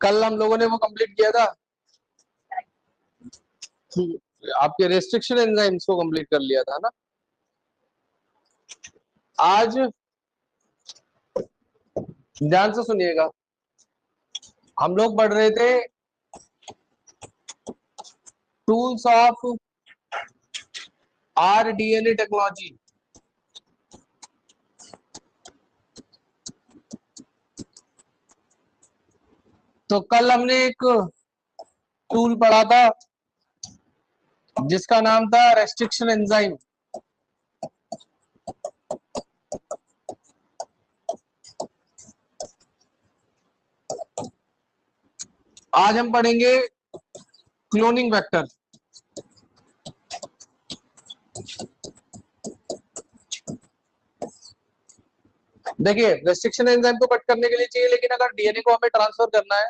कल हम लोगों ने वो कंप्लीट किया था, आपके रेस्ट्रिक्शन एंजाइम्स को कंप्लीट कर लिया था ना। आज ध्यान से सुनिएगा, हम लोग पढ़ रहे थे टूल्स ऑफ आरडीएनए टेक्नोलॉजी। तो कल हमने एक टूल पढ़ा था जिसका नाम था रेस्ट्रिक्शन एंजाइम। आज हम पढ़ेंगे क्लोनिंग वेक्टर। देखिए, रेस्ट्रिक्शन एंजाइम को कट करने के लिए चाहिए, लेकिन अगर डीएनए को हमें ट्रांसफर करना है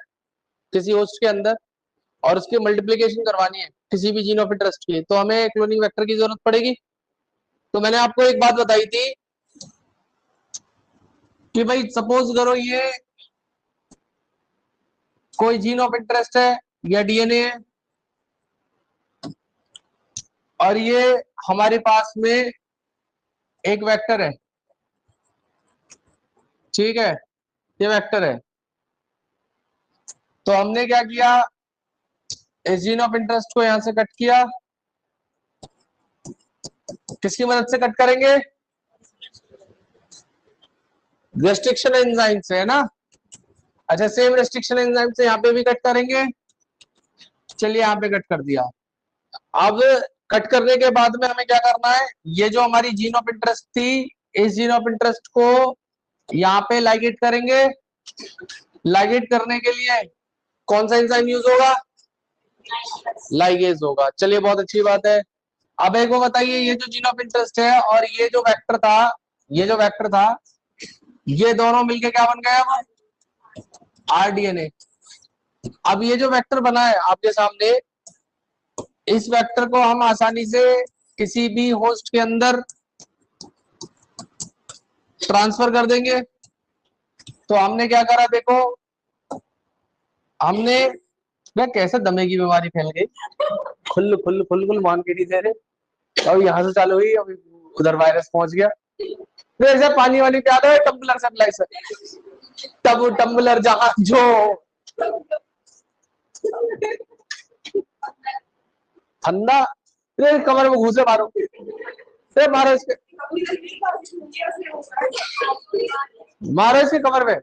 किसी होस्ट के अंदर और उसकी मल्टीप्लिकेशन करवानी है किसी भी जीन ऑफ इंटरेस्ट की, तो हमें क्लोनिंग वेक्टर की जरूरत पड़ेगी। तो मैंने आपको एक बात बताई थी कि भाई सपोज करो ये कोई जीन ऑफ इंटरेस्ट है या डीएनए है, और ये हमारे पास में एक वेक्टर है, ठीक है, ये वेक्टर है। तो हमने क्या किया, इस जीन ऑफ इंटरेस्ट को यहां से कट किया। किसकी मदद से कट करेंगे? रेस्ट्रिक्शन एंजाइम से, है ना। अच्छा, सेम रेस्ट्रिक्शन एंजाइम से यहाँ पे भी कट करेंगे। चलिए यहाँ पे कट कर दिया। अब कट करने के बाद में हमें क्या करना है, ये जो हमारी जीन ऑफ इंटरेस्ट थी, इस जीन ऑफ इंटरेस्ट को यहाँ पे लाइगेट करेंगे। लाइगेट करने के लिए कौन सा एंजाइम यूज होगा? लाइगेज होगा। चलिए, बहुत अच्छी बात है। अब एक को बताइए, ये जो जीन ऑफ इंटरेस्ट है और ये जो वेक्टर था, ये जो वेक्टर था, ये दोनों मिलके क्या बन गया? अब आरडीएनए। अब ये जो वेक्टर बना है आपके सामने, इस वेक्टर को हम आसानी से किसी भी होस्ट के अंदर ट्रांसफर कर देंगे। तो हमने क्या करा, देखो, हमने कैसे दमे की बीमारी फैल गई, खुल खुल खुल खुल मान के नहीं दे रहे, और यहाँ से चालू हुई, अभी उधर वायरस पहुंच गया। तो ऐसा पानी वाली प्याद है, टम्बलर सप्लाई से, तब टम्बलर जहां जो ठंडा, कमर में घुसे मारो, मारो इसके, मारो इसके कमर में,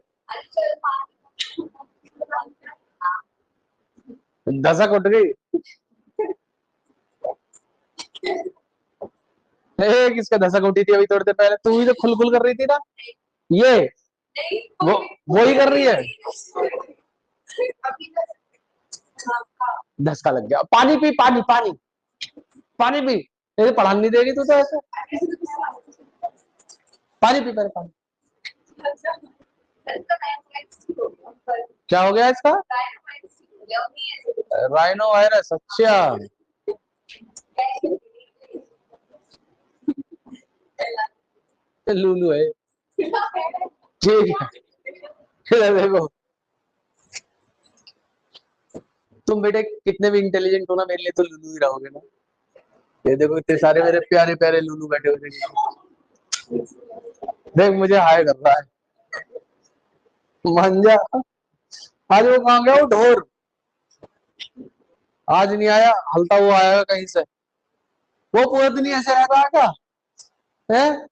दशक उठ गई। किसका दशक उठी थी अभी थोड़ी देर पहले? तू ही तो खुल खुल कर रही थी ना, ये वो ही कर रही है। धसका लग गया। पानी पी, पानी पानी पानी पी, ये पढ़ाने नहीं देगी तू तो ऐसे। पानी पी पहले, पानी। क्या हो गया इसका? Rhino virus. अच्छा, लूलू है, ठीक है। देखो, तुम बेटे कितने भी इंटेलिजेंट हो ना, मेरे लिए तो लूलू ही रहोगे ना। ये देखो, इतने सारे मेरे प्यारे प्यारे लूलू बैठे हुए। देख, मुझे हाय कर रहा है, मान जा। आज वो कहाँ गया, वो ढोर आज नहीं आया, हलता हुआ आया कहीं से। वो पूरा दिन ऐसे रहता है क्या? है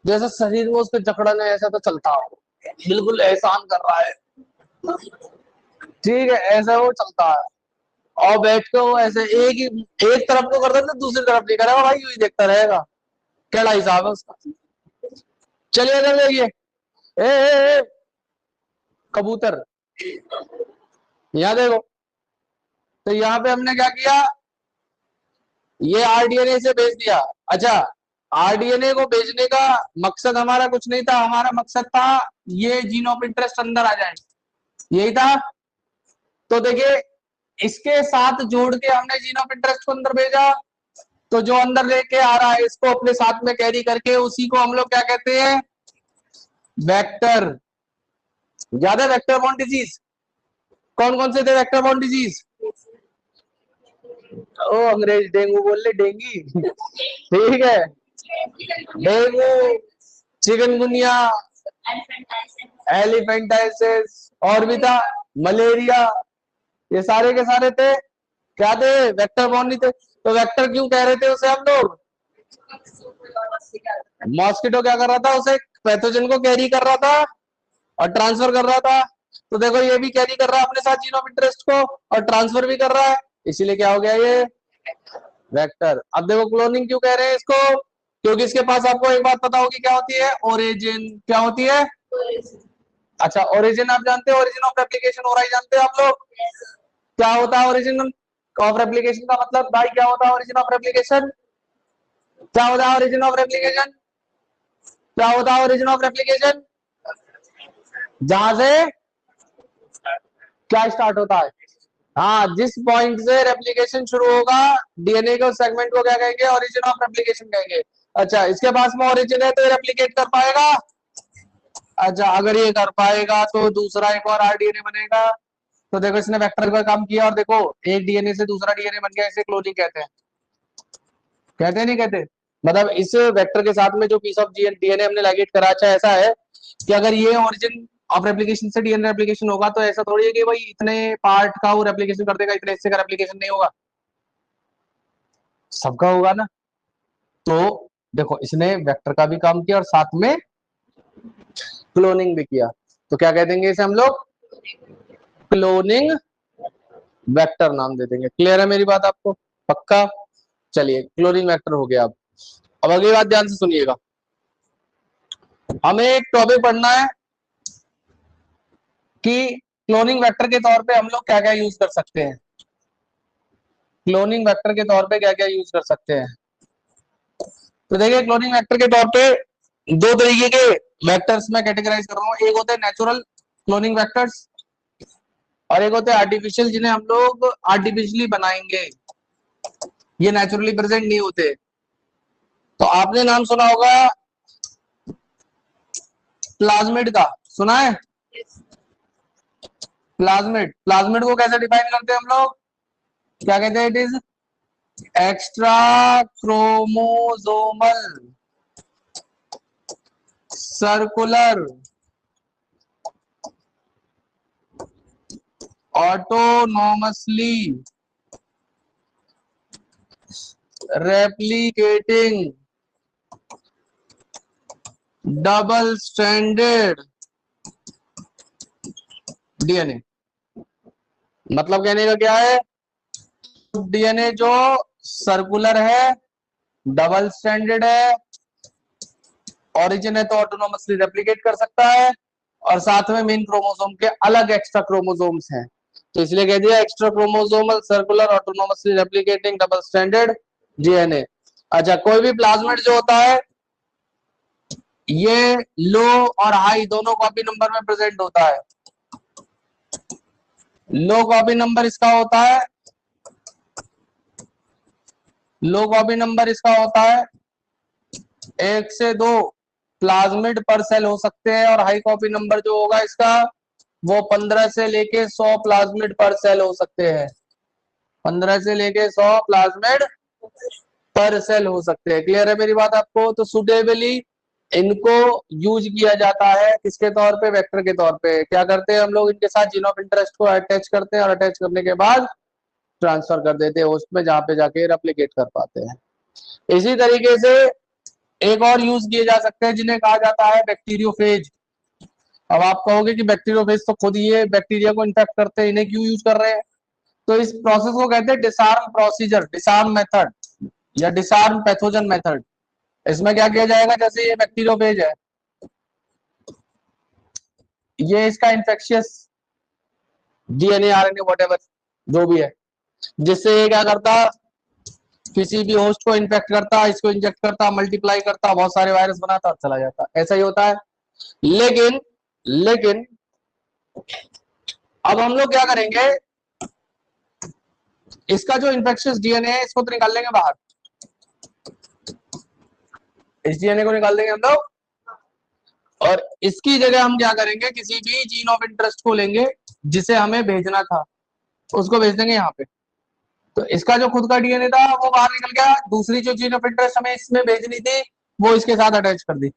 जैसे शरीर में उसके जकड़न है, ऐसा तो चलता हो, बिल्कुल एहसान कर रहा है, ठीक है, ऐसा वो चलता है। और बैठ के वो ऐसे एक तरफ को करता है, दूसरी तरफ नहीं करेगा भाई, यूं ही देखता रहेगा। क्या हिसाब है उसका? चलिए इधर देखिए, ए, कबूतर, यहाँ देखो। तो यहाँ पे हमने क्या किया, ये आरडीएनए से भेज दिया। अच्छा, आरडीएनए को भेजने का मकसद हमारा कुछ नहीं था, हमारा मकसद था ये जीन ऑफ इंटरेस्ट अंदर आ जाए, यही था। तो देखिए, इसके साथ जोड़ के हमने जीन ऑफ इंटरेस्ट को अंदर भेजा। तो जो अंदर लेके आ रहा है, इसको अपने साथ में कैरी करके, उसी को हम लोग क्या कहते हैं? वेक्टर। ज्यादा वेक्टर बॉर्न डिजीज, कौन कौन से थे वेक्टर बॉर्न डिजीज? ओ अंग्रेज डेंगू बोल ले, डेंगी ठीक है, डेंगू, चिकनगुनिया, एलिफेंटाइसिस, और भी था मलेरिया, ये सारे के सारे थे क्या थे? वेक्टर बॉर्न नहीं थे। तो वेक्टर क्यों कह रहे थे उसे हम लोग? मॉस्किटो क्या कर रहा था? उसे पैथोजन को कैरी कर रहा था और ट्रांसफर कर रहा था। तो देखो ये भी कैरी कर रहा है अपने साथ जीन ऑफ इंटरेस्ट को और ट्रांसफर भी कर रहा है, इसीलिए क्या हो गया ये वेक्टर। अब देखो क्लोनिंग क्यों कह रहे हैं इसको? क्योंकि इसके पास आपको एक बात पता होगी क्या होती है? ओरिजिन। क्या होती है? अच्छा, ओरिजिन आप जानते हो? ओरिजिन ऑफ रेप्लिकेशन हो रहा है, जानते हो आप लोग? क्या होता है ओरिजिन ऑफ रेप्लिकेशन का मतलब? भाई क्या होता है ओरिजिन ऑफ रेप्लिकेशन? क्या होता है ओरिजिन ऑफ रेप्लिकेशन? क्या होता है ओरिजिन ऑफ रेप्लिकेशन? जहां से क्या स्टार्ट होता है? हाँ, जिस पॉइंट से रेप्लिकेशन शुरू होगा डीएनए के सेगमेंट को क्या कहेंगे? ओरिजिन ऑफ रेप्लिकेशन कहेंगे। अच्छा, इसके पास में ओरिजिन है तो ये रेप्लिकेट कर पाएगा। अच्छा, अगर ये कर पाएगा तो दूसरा एक और आरडीएनए बनेगा। तो देखो इसने वेक्टर का काम किया और देखो एक डीएनए से दूसरा डीएनए बन गया, इसे क्लोनिंग कहते हैं। कहते हैं नहीं कहते? मतलब इस वेक्टर के साथ में जो पीस ऑफ डीएनए हमने लाइगेट करा, अच्छा ऐसा है कि अगर ये ओरिजिन ऑफ रेप्लिकेशन से डीएनए रेप्लिकेशन होगा तो ऐसा थोड़ी है कि भाई इतने पार्ट का वो रेप्लिकेशन कर देगा, इतने हिस्से का रेप्लिकेशन नहीं होगा, सबका होगा ना। तो देखो इसने वेक्टर का भी काम किया और साथ में क्लोनिंग भी किया, तो क्या कह देंगे इसे हम लोग? क्लोनिंग वेक्टर नाम दे देंगे। क्लियर है मेरी बात आपको? पक्का? चलिए क्लोनिंग वेक्टर हो गया। अब अगली बात ध्यान से सुनिएगा, हमें एक टॉपिक पढ़ना है कि क्लोनिंग वेक्टर के तौर पे हम लोग क्या क्या यूज कर सकते हैं। क्लोनिंग वेक्टर के तौर पे क्या क्या यूज कर सकते हैं? तो देखिए क्लोनिंग वेक्टर के तौर पे दो तरीके के वेक्टर्स में कैटेगराइज कर रहा हूँ। एक होते हैं नेचुरल क्लोनिंग वेक्टर्स और एक होते हैं आर्टिफिशियल, जिन्हें हम लोग आर्टिफिशियली बनाएंगे, ये नेचुरली प्रेजेंट नहीं होते। तो आपने नाम सुना होगा प्लाज्मिड का, सुना है? प्लाज्मिड, प्लाज्मिड को कैसे डिफाइन करते हैं हम लोग? क्या कहते हैं? It is extra chromosomal circular autonomously replicating double stranded DNA. मतलब कहने का क्या है? डीएनए जो सर्कुलर है, डबल स्ट्रैंडेड है, ओरिजिन है तो ऑटोनॉमसली रेप्लिकेट कर सकता है और साथ में मेन क्रोमोसोम के अलग एक्स्ट्रा क्रोमोसोम्स हैं, तो इसलिए कह दिया extra chromosomal circular autonomously replicating double stranded DNA. अच्छा, कोई भी प्लाज्मिड जो होता है ये लो और हाई दोनों कॉपी नंबर में प्रेजेंट होता है। लो कॉपी नंबर इसका होता है, लो कॉपी नंबर इसका होता है 1 से 2 प्लाज्मिड पर सेल हो सकते हैं और हाई कॉपी नंबर जो होगा इसका वो 15 से लेके 100 प्लाज्मिड पर सेल हो सकते हैं। 15 से लेके 100 प्लाज्मिड पर सेल हो सकते हैं। क्लियर है मेरी बात आपको? तो सुटेबली इनको यूज किया जाता है किसके तौर पे? वेक्टर के तौर पे। क्या करते हैं हम लोग? इनके साथ जीन ऑफ इंटरेस्ट को अटैच करते हैं और अटैच करने के बाद ट्रांसफर कर देते हैं होस्ट में, जहां पे जाके रेप्लिकेट कर पाते हैं। इसी तरीके से एक और यूज किए जा सकते हैं जिन्हें कहा जाता है बैक्टीरियोफेज। अब आप कहोगे कि बैक्टीरियोफेज तो खुद ये बैक्टीरिया को इन्फेक्ट करते हैं, इन्हें क्यों यूज कर रहे हैं? तो इस प्रोसेस को कहते हैं डिसआर्म प्रोसीजर, डिसआर्म मेथड या डिसआर्म पैथोजन मेथड। इसमें क्या किया जाएगा? जैसे ये बैक्टीरियोफेज है, ये इसका इन्फेक्शियस डीएनए आरएनए व्हाटएवर जो भी है, जिससे ये क्या करता? किसी भी होस्ट को इन्फेक्ट करता, इसको इंजेक्ट करता, मल्टीप्लाई करता, बहुत सारे वायरस बनाता, चला जाता। ऐसा ही होता है। लेकिन लेकिन अब हम लोग क्या करेंगे? इसका जो इन्फेक्शियस डीएनए है इसको तो निकाल लेंगे बाहर, इस डीएनए को निकाल देंगे हम लोग और इसकी जगह हम क्या करेंगे? किसी भी जीन ऑफ इंटरेस्ट को लेंगे जिसे हमें भेजना था उसको भेज देंगे यहाँ पे। तो इसका जो खुद का डीएनए था वो बाहर निकल गया, दूसरी जो जीन ऑफ इंटरेस्ट हमें इसमें भेजनी थी वो इसके साथ अटैच कर दी।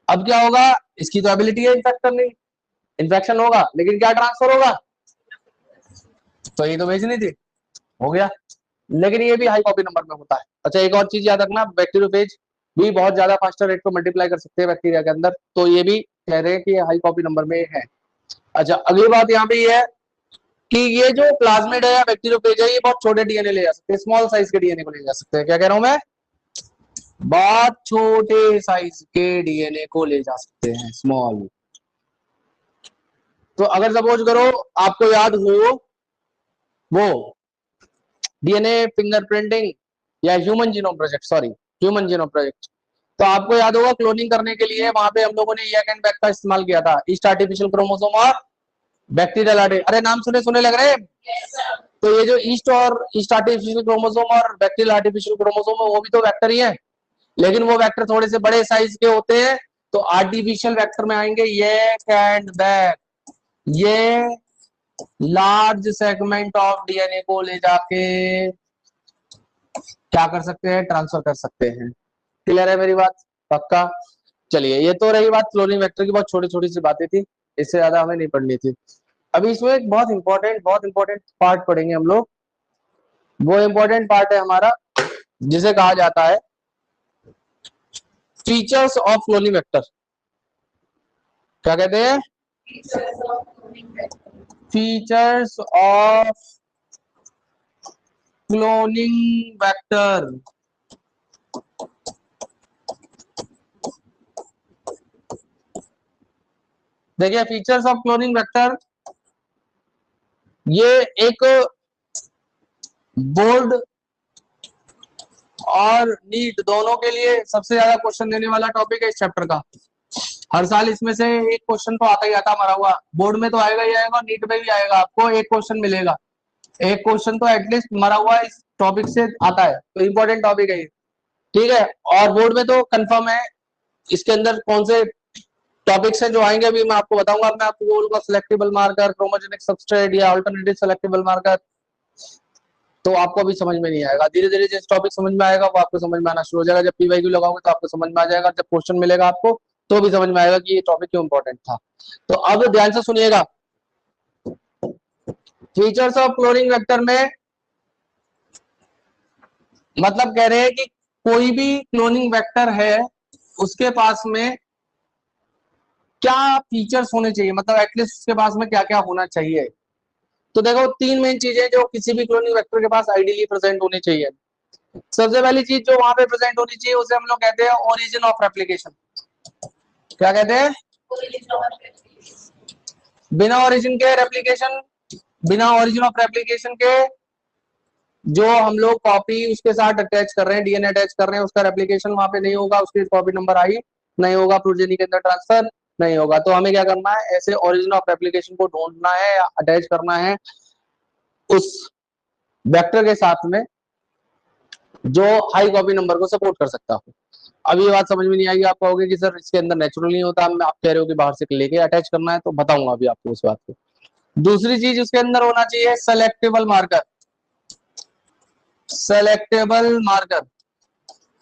अब क्या होगा, इसकी तो एबिलिटी है इन्फेक्ट करने की, इन्फेक्शन होगा लेकिन क्या ट्रांसफर होगा, तो ये तो भेजनी थी, हो गया। लेकिन ये भी हाई कॉपी नंबर में होता है। अच्छा एक और चीज याद रखना, बैक्टीरियोफेज भी बहुत ज्यादा फास्टर रेट पे मल्टीप्लाई कर सकते हैं बैक्टीरिया के अंदर, तो ये भी कह रहे हैं कि हाई कॉपी नंबर में है। अच्छा अगली बात यहाँ पे ये है कि ये जो प्लाज्मिड है या बैक्टीरियोफेज है ये बहुत छोटे डीएनए ले जा सकते हैं, स्मॉल साइज के डीएनए को ले जा सकते हैं। क्या कह रहा हूं मैं, बहुत छोटे साइज के डीएनए को ले जा सकते हैं, स्मॉल। तो अगर सपोज करो आपको याद हो वो डीएनए फिंगरप्रिंटिंग या human genome project, sorry human genome project, तो आपको याद होगा क्लोनिंग करने के लिए वहां पे हम लोगों ने यैक एंड बैक का इस्तेमाल किया था, ईस्ट आर्टिफिशियल क्रोमोसोम और बैक्टीरियल अरे नाम सुने सुने लग रहे हैं। तो ये जो ईस्ट आर्टिफिशियल क्रोमोसोम और बैक्टीरियल आर्टिफिशियल क्रोमोसोम है वो भी तो वेक्टर ही है, लेकिन वो वेक्टर थोड़े से बड़े साइज के होते हैं। तो आर्टिफिशियल वेक्टर में आएंगे यैक एंड बैक, ये लार्ज सेगमेंट ऑफ डीएनए को ले जाके क्या कर सकते हैं, ट्रांसफर कर सकते हैं। क्लियर है मेरी बात, पक्का। चलिए ये तो रही बात क्लोनिंग वेक्टर की, बहुत छोटी छोटी सी बातें थी, इससे ज्यादा हमें नहीं पढ़नी थी। अभी इसमें एक बहुत इंपॉर्टेंट पार्ट पढ़ेंगे हम लोग। वो इंपॉर्टेंट पार्ट है हमारा जिसे कहा जाता है फीचर्स ऑफ क्लोनिंग वेक्टर। क्या कहते हैं, फीचर्स ऑफ क्लोनिंग वेक्टर। देखिए फीचर्स ऑफ क्लोनिंग वेक्टर ये एक बोर्ड और नीट दोनों के लिए सबसे ज्यादा क्वेश्चन देने वाला टॉपिक है इस चैप्टर का। हर साल इसमें से एक क्वेश्चन तो आता ही आता मरा हुआ, बोर्ड में तो आएगा ही आएगा, नीट में भी आएगा, आपको एक क्वेश्चन मिलेगा, एक क्वेश्चन तो एटलीस्ट मरा हुआ इस टॉपिक से आता है, तो इंपॉर्टेंट टॉपिक है ये, ठीक है। और बोर्ड में तो कंफर्म है इसके अंदर कौन से टॉपिक्स हैं जो आएंगे अभी मैं आपको बताऊंगा। मैं आपको बोलूंगा सिलेक्टेबल मार्कर, क्रोमोजेनिक सबस्ट्रेट या अल्टरनेटिव सिलेक्टेबल मार्कर, तो आपको अभी समझ में नहीं आएगा। धीरे धीरे जिस टॉपिक समझ में आएगा वो आपको समझ में आना शुरू हो जाएगा। जब पीवाईक्यू लगाओगे तो आपको समझ में आ जाएगा, जब क्वेश्चन मिलेगा आपको तो भी समझ में आएगा कि ये टॉपिक क्यों इंपॉर्टेंट था। तो अब ध्यान से सुनिएगा, फीचर्स ऑफ क्लोनिंग वेक्टर में मतलब कह रहे हैं कि कोई भी क्लोनिंग वेक्टर है उसके पास में क्या फीचर्स होने चाहिए, मतलब एटलीस्ट उसके पास में क्या क्या होना चाहिए। तो देखो तीन मेन चीजें जो किसी भी क्लोनिंग वेक्टर के पास आइडियली प्रेजेंट होनी चाहिए। सबसे पहली चीज जो वहां पे प्रेजेंट होनी चाहिए उसे हम लोग कहते हैं ओरिजिन ऑफ रेप्लिकेशन। क्या कहते हैं, बिना ओरिजिन के रेप्लिकेशन, बिना ओरिजिन ऑफ रेप्लिकेशन के जो हम लोग कॉपी उसके साथ अटैच कर रहे हैं, डीएनए अटैच कर रहे हैं, उसका रेप्लिकेशन वहां पे नहीं होगा, उसके कॉपी नंबर आई नहीं होगा, प्रोजेनी के अंदर ट्रांसफर नहीं होगा। तो हमें क्या करना है, ऐसे ओरिजिन ऑफ रेप्लिकेशन को ढूंढना है या अटैच करना है उस वेक्टर के साथ में जो हाई कॉपी नंबर को सपोर्ट कर सकता हो। अब ये बात समझ में नहीं आएगी, आप कहोगे कि सर इसके अंदर नेचुरल नहीं होता, आप कह रहे हो कि बाहर से लेके अटैच करना है, तो बताऊंगा अभी आपको उस बात को। दूसरी चीज उसके अंदर होना चाहिए selectable marker. Selectable marker,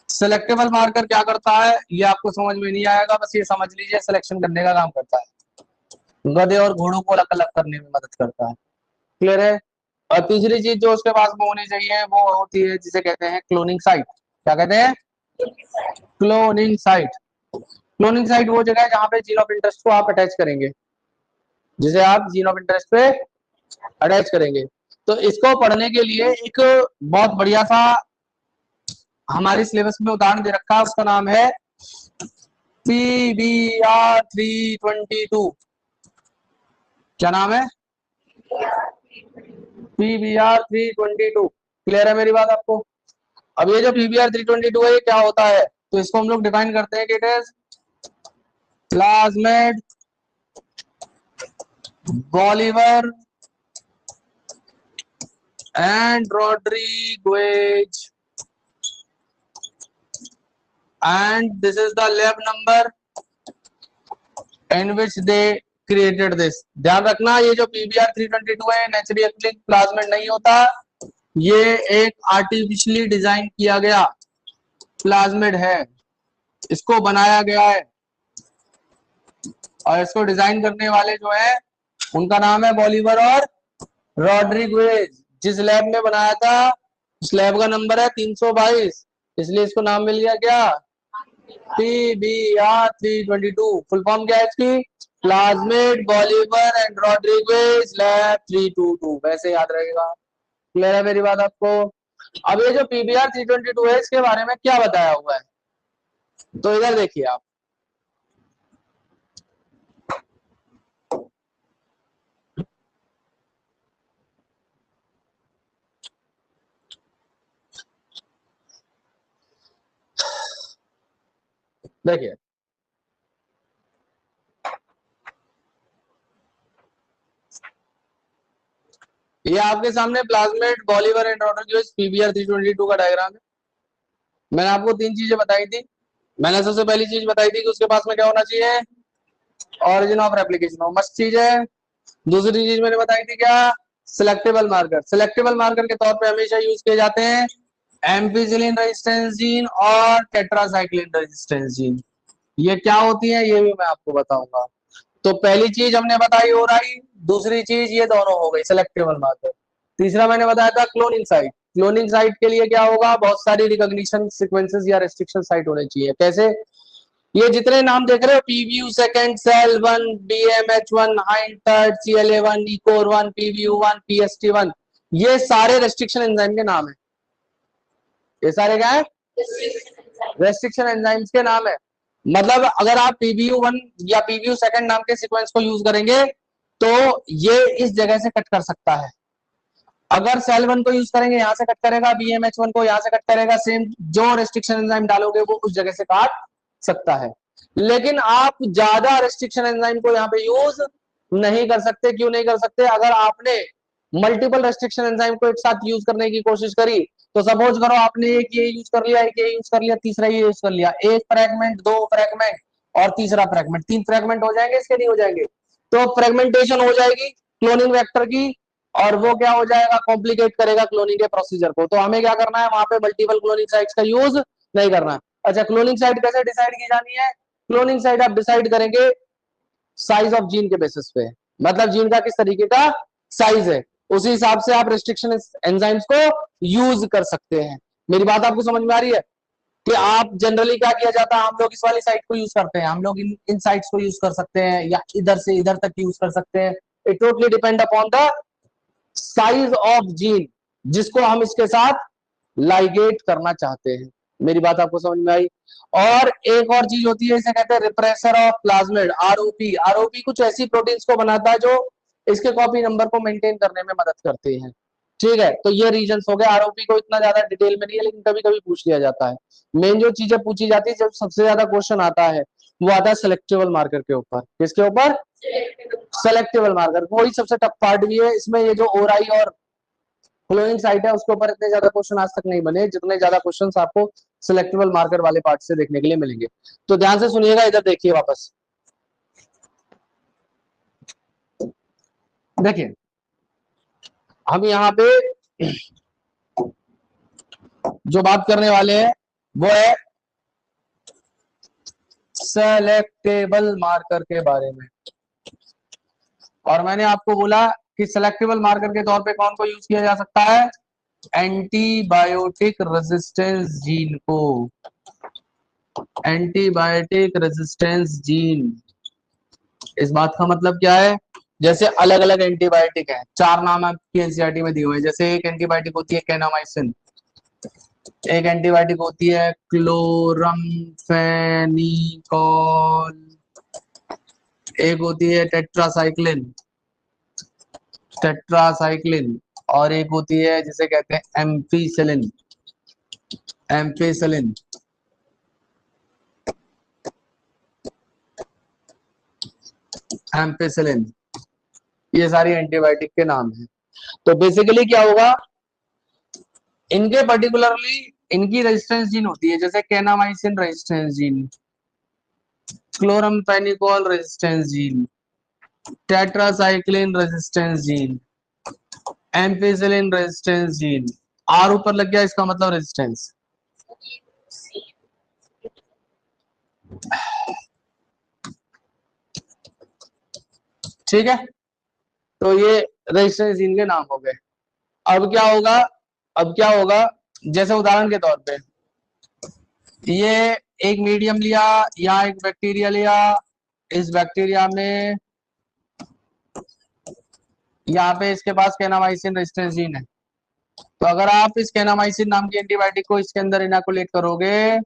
selectable marker क्या करता है ये आपको समझ में नहीं आएगा, बस ये समझ लीजिए सिलेक्शन करने का काम करता है, गधे और घोड़ों को अलग अलग करने में मदद करता है। क्लियर है। और तीसरी चीज जो उसके पास में होनी चाहिए वो होती है जिसे कहते हैं क्लोनिंग साइट। क्या कहते हैं, क्लोनिंग साइट। क्लोनिंग साइट वो जगह है जहां पे जीन ऑफ इंटरेस्ट को आप अटैच करेंगे, जिसे आप जीन ऑफ इंटरेस्ट पे अटैच करेंगे। तो इसको पढ़ने के लिए एक बहुत बढ़िया सा हमारे सिलेबस में उदाहरण दे रखा है, उसका नाम है PBR322। क्या नाम है, PBR322। क्लियर है मेरी बात आपको। अब ये जो PBR322 है ये क्या होता है, तो इसको हम लोग डिफाइन करते हैं कि it is plasmid Bolivar and Rodriguez and this is the lab number in which they created this. ध्यान रखना ये जो PBr 322 है नेचुरली प्लाज्मिड नहीं होता, ये एक आर्टिफिशियली डिजाइन किया गया प्लाज्मिड है, इसको बनाया गया है और इसको डिजाइन करने वाले जो है उनका नाम है बॉलीवर और रॉड्रिगेज। जिस लैब में बनाया था उस लैब का नंबर है 322, इसलिए इसको नाम मिल गया क्या, PBr 322। फुल फॉर्म क्या है इसकी, plasmid Bolivar and Rodriguez lab 322, वैसे याद रहेगा। क्लियर है मेरी बात आपको। अब ये जो PBr 322 है इसके बारे में क्या बताया हुआ है, तो इधर देखिए आप, देखिए ये आपके सामने plasmid Bolivar and Rodriguez PBr 322 का डायग्राम है। मैंने आपको तीन चीजें बताई थी। मैंने सबसे पहली चीज बताई थी कि उसके पास में क्या होना चाहिए, ऑरिजिन ऑफ रेप्लिकेशन हो, मस्त चीज है। दूसरी चीज मैंने बताई थी क्या, सिलेक्टेबल मार्कर। सिलेक्टेबल मार्कर के तौर पे हमेशा यूज किए जाते हैं एम्पिसिलिन रेजिस्टेंस जीन और टेट्रासाइक्लिन रेजिस्टेंस जीन। ये क्या होती है ये भी मैं आपको बताऊंगा। तो पहली चीज हमने बताई ओराई, दूसरी चीज ये दोनों हो गई सिलेक्टेबल मार्कर। तीसरा मैंने बताया था क्लोनिंग साइट। क्लोनिंग साइट के लिए क्या होगा, बहुत सारी रिकॉग्निशन सीक्वेंसेस या रेस्ट्रिक्शन साइट होने चाहिए। कैसे, ये जितने नाम देख रहे हो, PVU second, Sal 1, BMH1, Hind third, CLA1, ECOR1, PVU1, PST1, ये सारे रेस्ट्रिक्शन एंजाइम के नाम है। ये सारे क्या है, रेस्ट्रिक्शन एंजाइम्स के नाम है। मतलब अगर आप PVU1 या PVU सेकंड नाम के सीक्वेंस को यूज करेंगे तो ये इस जगह से कट कर सकता है। अगर सेल 1 को यूज करेंगे यहां से कट करेगा, BMH1 को यहां से कट करेगा, सेम जो रेस्ट्रिक्शन एंजाइम डालोगे वो उस जगह से काट सकता है। लेकिन आप ज्यादा रेस्ट्रिक्शन एंजाइम को यहाँ पे यूज नहीं कर सकते। क्यों नहीं कर सकते, अगर आपने मल्टीपल रेस्ट्रिक्शन एंजाइम को एक साथ यूज करने की कोशिश करी तो सपोज करो आपने एक ये यूज कर लिया, एक ये यूज कर लिया, तीसरा ये यूज कर लिया, एक फ्रेगमेंट, दो फ्रेगमेंट और तीसरा फ्रेगमेंट, तीन फ्रेगमेंट हो जाएंगे, इसके नहीं हो जाएंगे। तो फ्रेगमेंटेशन हो जाएगी क्लोनिंग वेक्टर की और वो क्या हो जाएगा, कॉम्प्लिकेट करेगा क्लोनिंग के प्रोसीजर को। तो हमें क्या करना है, वहां पे मल्टीपल क्लोनिंग साइट्स का यूज नहीं करना। अच्छा, क्लोनिंग साइट कैसे डिसाइड की जानी है, क्लोनिंग साइट आप डिसाइड करेंगे साइज ऑफ जीन के बेसिस पे, मतलब जीन का किस तरीके का साइज है उसी हिसाब से आप रेस्ट्रिक्शन एंजाइम्स को यूज कर सकते हैं। मेरी बात आपको समझ में आ रही है कि आप जनरली क्या किया जाता है, हम लोग इस वाली साइट को यूज करते हैं, हम लोग इन साइट्स को यूज कर सकते हैं या इधर से इधर तक यूज कर सकते हैं। It totally depend upon the size of gene जिसको हम इसके साथ लाइगेट करना चाहते हैं। मेरी बात आपको समझ में आई। और एक और चीज होती है, इसे कहते हैं repressor of plasmid, ROP। ROP कुछ ऐसी प्रोटीन्स को बनाता है जो इसके कॉपी नंबर को मेंटेन करने में मदद करते हैं। ठीक है, तो ये रीजंस हो गए। ROP को इतना ज्यादा डिटेल में नहीं है लेकिन कभी कभी पूछ लिया जाता है। मेन जो चीजें पूछी जाती है, जब सबसे ज्यादा क्वेश्चन आता है वो आता है सेलेक्टेबल मार्कर के ऊपर। किसके ऊपर, सेलेक्टेबल मार्कर। वही सबसे टफ पार्ट भी है इसमें। ये जो ओराई और क्लोनिंग साइट है उसके ऊपर इतने ज्यादा क्वेश्चन आज तक नहीं बने जितने ज्यादा क्वेश्चन आपको सिलेक्टेबल मार्कर वाले पार्ट से देखने के लिए मिलेंगे। तो ध्यान से सुनिएगा, इधर देखिए वापस, देखिए हम यहाँ पे जो बात करने वाले हैं वो है सेलेक्टेबल मार्कर के बारे में। और मैंने आपको बोला कि सेलेक्टेबल मार्कर के तौर पे कौन को यूज किया जा सकता है, एंटीबायोटिक रेजिस्टेंस जीन को। एंटीबायोटिक रेजिस्टेंस जीन, इस बात का मतलब क्या है, जैसे अलग अलग एंटीबायोटिक है, चार नाम आपकी एनसीईआरटी में दिए हुए हैं। जैसे एक एंटीबायोटिक होती है केनामाइसिन, एक एंटीबायोटिक होती है क्लोरमफेनिकॉल, एक होती है टेट्रासाइक्लिन, टेट्रासाइक्लिन, और एक होती है जिसे कहते हैं एम्फीसिलिन, एम्फीसिलिन। एम्फीसिलिन, ये सारी एंटीबायोटिक के नाम हैं। तो बेसिकली क्या होगा, इनके पर्टिकुलरली इनकी रेजिस्टेंस जीन होती है, जैसे kanamycin resistance gene, chloramphenicol resistance gene, tetracycline resistance gene, ampicillin resistance gene, R ऊपर लग गया इसका मतलब रेजिस्टेंस। ठीक है, तो ये रेजिस्टेंस जीन के नाम हो गए। अब क्या होगा, अब क्या होगा, जैसे उदाहरण के तौर पे ये एक मीडियम लिया या एक बैक्टीरिया लिया, इस बैक्टीरिया में यहाँ पे इसके पास कैनामाइसिन रेजिस्टेंस जीन है, तो अगर आप इस कैनामाइसिन नाम की एंटीबायोटिक को इसके अंदर इनोकुलेट करोगे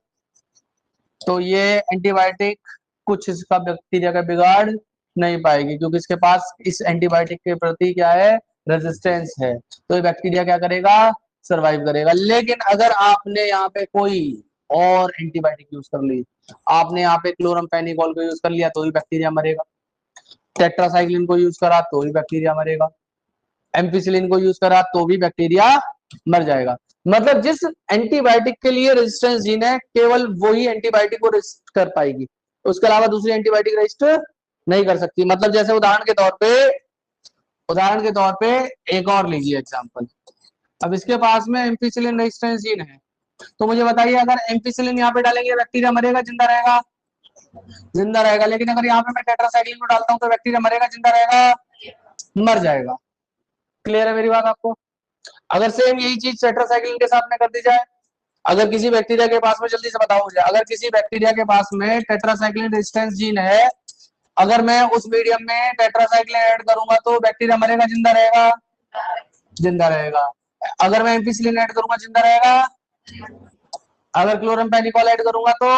तो ये एंटीबायोटिक कुछ इसका बैक्टीरिया का बिगाड़ नहीं पाएगी, क्योंकि इसके पास इस एंटीबायोटिक के प्रति क्या है, रेजिस्टेंस है, तो ये बैक्टीरिया क्या करेगा, सरवाइव करेगा। लेकिन अगर आपने यहाँ पे कोई और एंटीबायोटिक यूज कर ली, आपने यहाँ पे क्लोरमफेनिकोल को यूज कर लिया तो ही बैक्टीरिया मरेगा, टेट्रासाइक्लिन को यूज करा तो ही बैक्टीरिया मरेगा, एम्पिसिलिन को यूज करा तो भी बैक्टीरिया मर जाएगा। मतलब जिस एंटीबायोटिक के लिए रेजिस्टेंस जीन है केवल वही एंटीबायोटिक को रेजिस्ट कर पाएगी, उसके अलावा दूसरी एंटीबायोटिक रेजिस्ट नहीं कर सकती। मतलब जैसे उदाहरण के तौर पे एक और लीजिए एग्जांपल, अब इसके पास में एम्पिसिलिन रेजिस्टेंस जीन है, तो मुझे बताइए अगर एम्पिसिलिन यहाँ पे डालेंगे बैक्टीरिया मरेगा जिंदा रहेगा, जिंदा रहेगा। लेकिन अगर यहाँ पे मैं टेट्रासाइक्लिन को डालता हूँ तो बैक्टीरिया मरेगा जिंदा रहेगा, मर जाएगा। क्लियर है मेरी बात आपको? अगर सेम यही चीज टेट्रासाइक्लिन के साथ में कर दी जाए, अगर किसी बैक्टीरिया के पास में, जल्दी से बताओ मुझे, अगर किसी बैक्टीरिया के पास में टेट्रासाइक्लिन रेजिस्टेंस जीन है, अगर मैं उस मीडियम में टेट्रासाइक्लिन ऐड करूंगा तो बैक्टीरिया मरेगा जिंदा रहेगा, जिंदा रहेगा। अगर मैं एम्पिसिलिन ऐड करूंगा जिंदा रहेगा, अगर क्लोरमफेनिकोल ऐड करूंगा तो,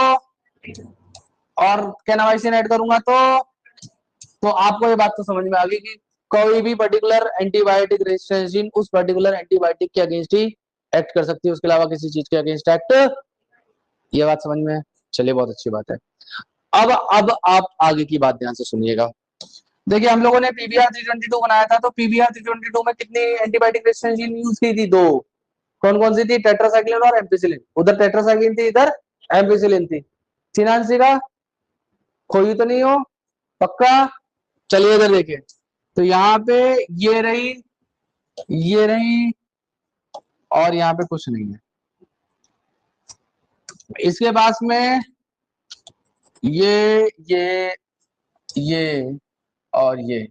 और कैनामाइसिन ऐड करूंगा तो आपको ये बात तो समझ में आ गई कि कोई भी पर्टिकुलर एंटीबायोटिक रेजिस्टेंस जीन उस पर्टिकुलर एंटीबायोटिक के अगेंस्ट ही एक्ट कर सकती है, उसके अलावा किसी चीज के अगेंस्ट एक्ट, ये बात समझ में है? चलिए बहुत अच्छी बात है। अब आप आगे की बात ध्यान से सुनिएगा। देखिए हम लोगों ने पीबीआर 322 बनाया था, तो पीबीआर 322 में कितनी एंटीबायोटिक रेजिस्टेंस जीन यूज की थी? दो। कौन कौन सी थी? टेट्रासाइक्लिन और एम्पिसिलिन। उधर टेट्रासाइक्लिन थी, इधर एम्पिसिलिन थी। चिनांसी का खोई तो नहीं हो पक्का? चलिए इधर देखिए, तो यहाँ पे ये रही, ये रही, और यहाँ पे कुछ नहीं है। इसके पास में ये और ये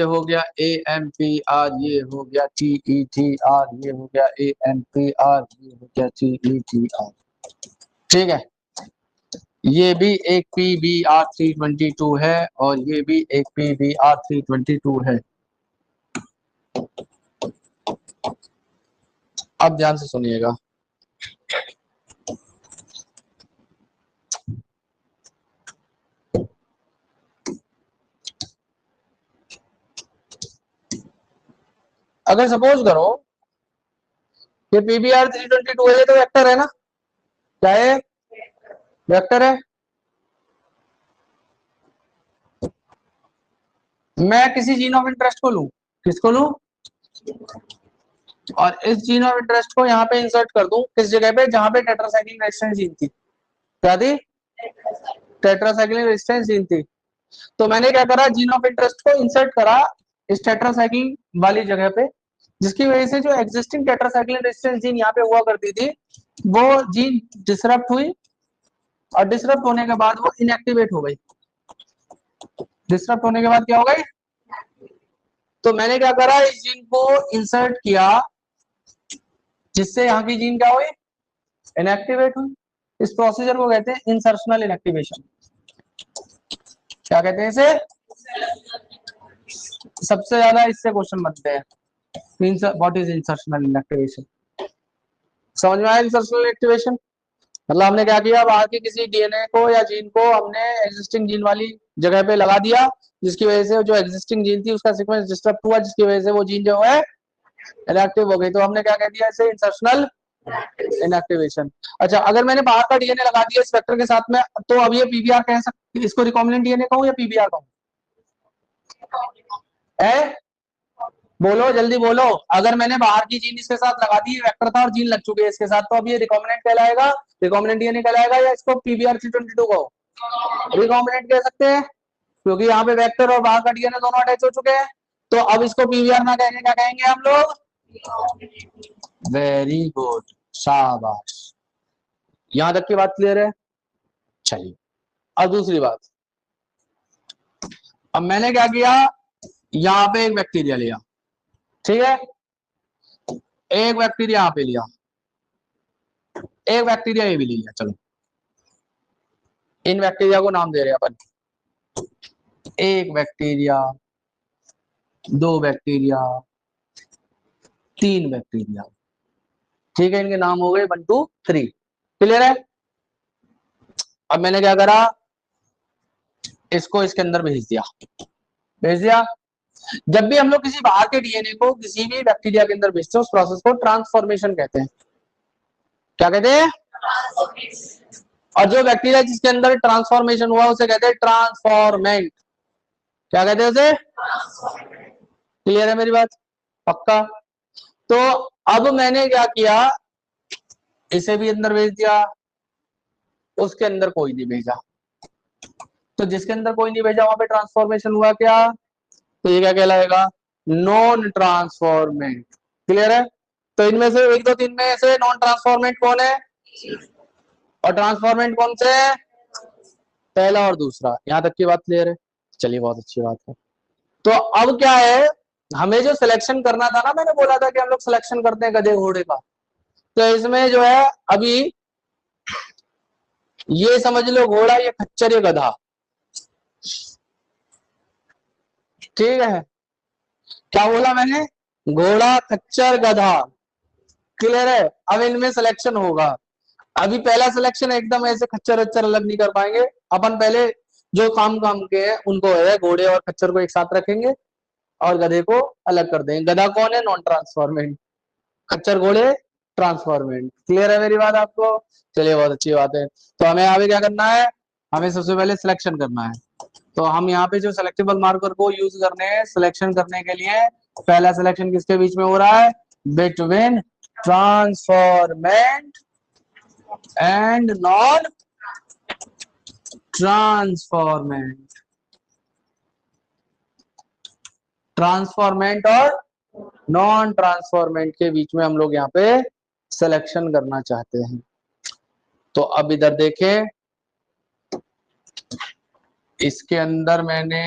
हो गया AMPR, ये हो गया TETR, ये हो गया AMPR, ये हो गया TETR। ठीक है, ये भी एक PBR 322 है और ये भी एक PBR 322 है। अब ध्यान से सुनिएगा, अगर सपोज करो कि PBR 322 है तो वेक्टर है ना, क्या है? वेक्टर है। मैं किसी जीन ऑफ इंटरेस्ट को लूं, किसको लूं, और इस जीन ऑफ इंटरेस्ट को यहाँ पे इंसर्ट कर दूं किस जगह पे, जहां पे टेट्रासाइक्लिन रेजिस्टेंस जीन थी। क्या थी? टेट्रासाइक्लिन रेजिस्टेंस जीन थी। तो मैंने क्या करा, जीन ऑफ इंटरेस्ट को इंसर्ट करा इस टेट्रासाइक्लिन वाली जगह पे, जिसकी वजह से जो एग्जिस्टिंग टेट्रासाइक्लिन रेजिस्टेंस जीन यहाँ पे हुआ करती थी वो जीन डिसरप्ट हुई, और डिसरप्ट होने के बाद वो इनएक्टिवेट हो गई। डिसरप्ट होने के बाद क्या हो गई? तो मैंने क्या करा, इस जीन को इंसर्ट किया जिससे यहाँ की जीन क्या हुई, इनएक्टिवेट हुई। इस प्रोसीजर को कहते हैं इंसर्शनल इनएक्टिवेशन। क्या कहते हैं इसे? सबसे ज्यादा इससे क्वेश्चन बनते हैं, व्हाट इज इंसर्शनल इनएक्टिवेशन। समझ में आया इंसर्शनल इनएक्टिवेशन? मतलब हमने क्या किया, बाहर की किसी डीएनए को या जीन को हमने एग्जिस्टिंग जीन वाली जगह पे लगा दिया, जिसकी वजह से जो एग्जिस्टिंग जीन थी उसका सीक्वेंस डिस्टर्ब हुआ, जिसकी वजह से वो जीन जो है इनएक्टिव हो गई। तो हमने क्या कह दिया इसे, इंसर्शनल इनएक्टिवेशन। अच्छा, अगर मैंने बाहर का डीएनए लगा दिया इस वेक्टर के साथ में, तो अब ये पीबीआर कह सकते, इसको रिकॉम्बिनेंट डीएनए कहूं या पीबीआर कहूं? बोलो जल्दी बोलो। अगर मैंने बाहर की जीन इसके साथ लगा दी, वेक्टर था और जीन लग चुकी है इसके साथ, तो अब ये रिकॉम्बिनेंट कहलाएगा, रिकॉम्बिनेंट डीएनए कहलाएगा, या इसको पीबीआर 322 को रिकॉम्बिनेंट कह सकते हैं? क्योंकि यहाँ पे वेक्टर और बाहर का डीएनए दोनों अटैच हो चुके हैं। तो अब इसको पीवीआर ना कहेंगे, क्या कहेंगे हम लोग? वेरी गुड, शाबाश। यहां तक की बात क्लियर है? चलिए अब दूसरी बात। अब मैंने क्या किया, यहां पे एक बैक्टीरिया लिया, ठीक है, एक बैक्टीरिया यहां पे लिया, एक बैक्टीरिया ये भी लिया। चलो इन बैक्टीरिया को नाम दे रहे हैं अपन, एक बैक्टीरिया, दो बैक्टीरिया, तीन बैक्टीरिया, ठीक है, इनके नाम हो गए 1 2 3। क्लियर है? अब मैंने क्या करा, इसको इसके अंदर भेज दिया, भेज दिया। जब भी हम लोग किसी बाहर के डीएनए को किसी भी बैक्टीरिया के अंदर भेजते हैं, उस प्रोसेस को ट्रांसफॉर्मेशन कहते हैं। क्या कहते हैं? और जो बैक्टीरिया जिसके अंदर ट्रांसफॉर्मेशन हुआ उसे कहते हैं ट्रांसफॉर्मेंट। क्या कहते हैं उसे? क्लियर है मेरी बात? पक्का? तो अब मैंने क्या किया, इसे भी अंदर भेज दिया, उसके अंदर कोई नहीं भेजा। तो जिसके अंदर कोई नहीं भेजा वहां पे ट्रांसफॉर्मेशन हुआ क्या? तो ये क्या कहलाएगा? Non transformant. क्लियर है? तो इनमें से 1 2 3 में से नॉन ट्रांसफॉर्मेंट कौन है और ट्रांसफॉर्मेंट कौन से है? पहला और दूसरा। यहां तक की बात क्लियर है? चलिए बहुत अच्छी बात है। तो अब क्या है, हमें जो सिलेक्शन करना था ना, मैंने बोला था कि हम लोग सिलेक्शन करते हैं गधे घोड़े का, तो इसमें जो है अभी ये समझ लो घोड़ा, ये खच्चर, ये गधा, ठीक है। क्या बोला मैंने? घोड़ा, खच्चर, गधा। क्लियर है? अब इनमें सिलेक्शन होगा। अभी पहला सिलेक्शन एकदम ऐसे खच्चर वच्चर अलग नहीं कर पाएंगे अपन, पहले जो काम काम के हैं उनको है, घोड़े और खच्चर को एक साथ रखेंगे और गधे को अलग कर देंगे। गधा कौन है? Non transformant. खच्चर घोड़े ट्रांसफॉर्मेंट। क्लियर है मेरी बात आपको? चलिए बहुत अच्छी बात है। तो हमें आगे क्या करना है, हमें सबसे पहले सिलेक्शन करना है। तो हम यहाँ पे जो सिलेक्टेबल मार्कर को यूज करने हैं सिलेक्शन करने के लिए, पहला सिलेक्शन किसके बीच में हो रहा है? Between transformant and non transformant. Transformant और नॉन ट्रांसफॉर्मेंट के बीच में हम लोग यहाँ पे सिलेक्शन करना चाहते हैं। तो अब इधर देखें, इसके अंदर मैंने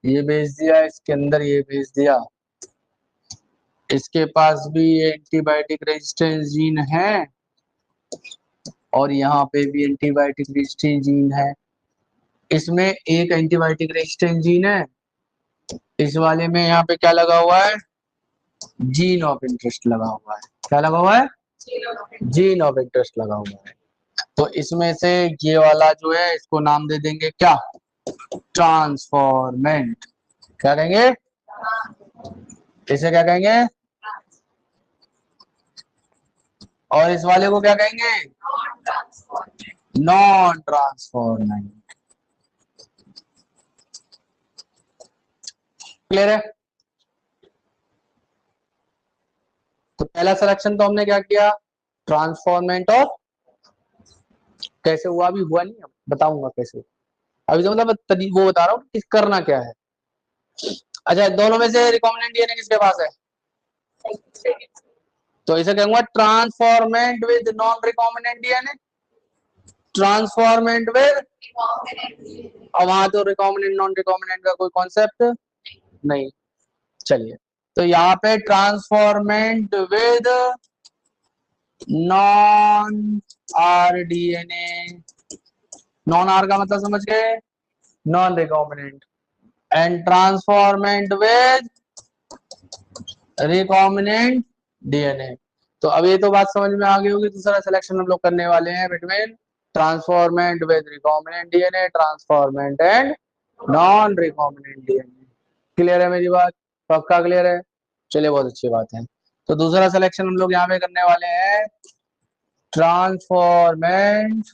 ये भेज दिया, इसके अंदर ये भेज दिया, इसके पास भी एंटीबायोटिक रेजिस्टेंस जीन है और यहाँ पे भी एंटीबायोटिक रेजिस्टेंस जीन है। इसमें एक एंटीबायोटिक रेजिस्टेंस जीन है, इस वाले में यहाँ पे क्या लगा हुआ है? जीन ऑफ इंटरेस्ट लगा हुआ है। क्या लगा हुआ है? जीन ऑफ इंटरेस्ट लगा हुआ है। तो इसमें से ये वाला जो है इसको नाम दे देंगे क्या? ट्रांसफॉर्मेंट। क्या कहेंगे इसे? क्या कहेंगे? और इस वाले को क्या कहेंगे? Non transformant. क्लियर है? तो पहला सिलेक्शन तो हमने क्या किया? ट्रांसफॉर्मेंट। और कैसे हुआ? अभी हुआ नहीं, बताऊंगा कैसे। अभी तो मतलब वो बता रहा हूँ कि करना क्या है। अच्छा, दोनों में से रिकॉम्बिनेंट डीएनए किसके पास है? तो इसे कहूंगा transformant with non recombinant DNA. Transformant with, और वहां तो रिकॉम्बिनेंट नॉन रिकॉम्बिनेंट का कोई कॉन्सेप्ट नहीं। चलिए, तो यहाँ पे transformant with non are DNA. Non are का मतलब समझ गए? Non recombinant. And transformant with recombinant DNA. तो अब ये तो बात समझ में आ गई होगी। दूसरा सिलेक्शन हम लोग करने वाले हैं between transformant with recombinant DNA, transformant and non recombinant DNA. Clear है मेरी बात? पक्का क्लियर है? चलिए बहुत अच्छी बात है। तो दूसरा सिलेक्शन हम लोग यहाँ पे करने वाले हैं ट्रांसफॉर्मेंट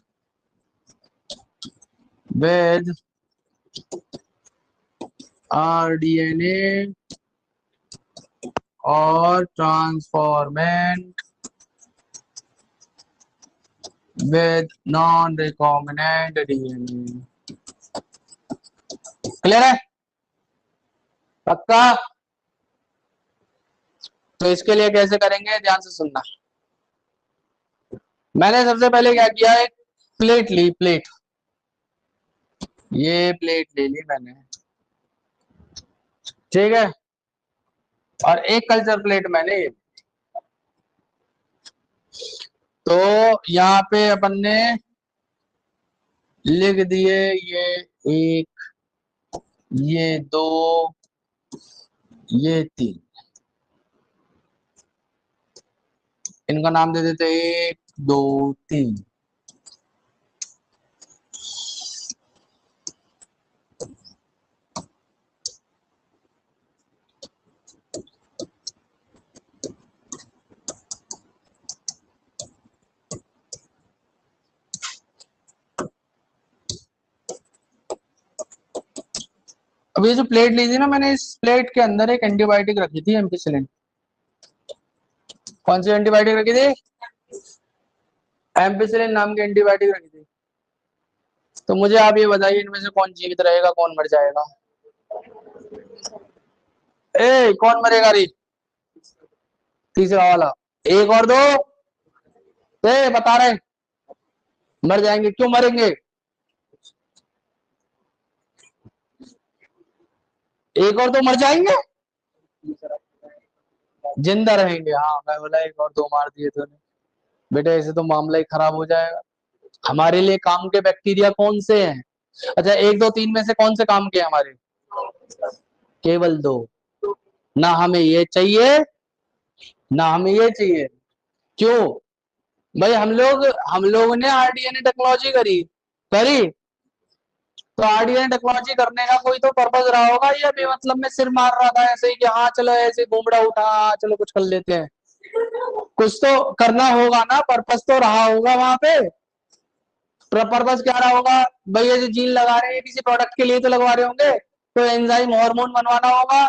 विद आरडीएनए और transformant with non recombinant DNA. Clear है? पक्का? तो इसके लिए कैसे करेंगे, ध्यान से सुनना। मैंने सबसे पहले क्या किया, एक प्लेट ली, प्लेट, ये प्लेट ले ली मैंने, ठीक है, और एक कल्चर प्लेट मैंने ये, तो यहाँ पे अपन ने लिख दिए ये एक, ये दो, ये तीन, इनका नाम दे देते एक दो तीन। अब ये जो प्लेट ली थी ना मैंने, इस प्लेट के अंदर एक एंटीबायोटिक रखी थी, एम्पिसिलिन। कौन सी एंटीबायोटिक रखी थी? एम्पिसिलिन नाम की एंटीबायोटिक रखी थी। तो मुझे आप ये बताइए, इनमें से कौन जीवित रहेगा, कौन मर जाएगा? ए, कौन मरेगा रे? तीसरा वाला। एक और दो, ए बता रहे, मर जाएंगे, क्यों मरेंगे? एक और दो मर जाएंगे, जिंदा रहेंगे। हाँ, मैं बोला एक और दो मार दिए तूने, बेटे ऐसे तो मामला ही खराब हो जाएगा। हमारे लिए काम के बैक्टीरिया कौन से हैं? अच्छा, एक दो तीन में से कौन से काम के हमारे? केवल दो। ना हमें ये चाहिए, ना हमें ये चाहिए। क्यों भाई? हम लोगों ने आरडीएनए टेक्नोलॉजी करी करी, तो आरडीएनए टेक्नोलॉजी करने का कोई तो पर्पज रहा होगा, या बेमतलब में सिर मार रहा था ऐसे ही कि हाँ चलो ऐसे घूमड़ा उठा, चलो कुछ कर लेते हैं? कुछ तो करना होगा ना, पर्पज तो रहा होगा वहां पे। पर्पज क्या रहा होगा भाई? ये जो जीन लगा रहे हैं किसी प्रोडक्ट के लिए तो लगवा रहे होंगे, कोई एंजाइम हार्मोन बनवाना होगा,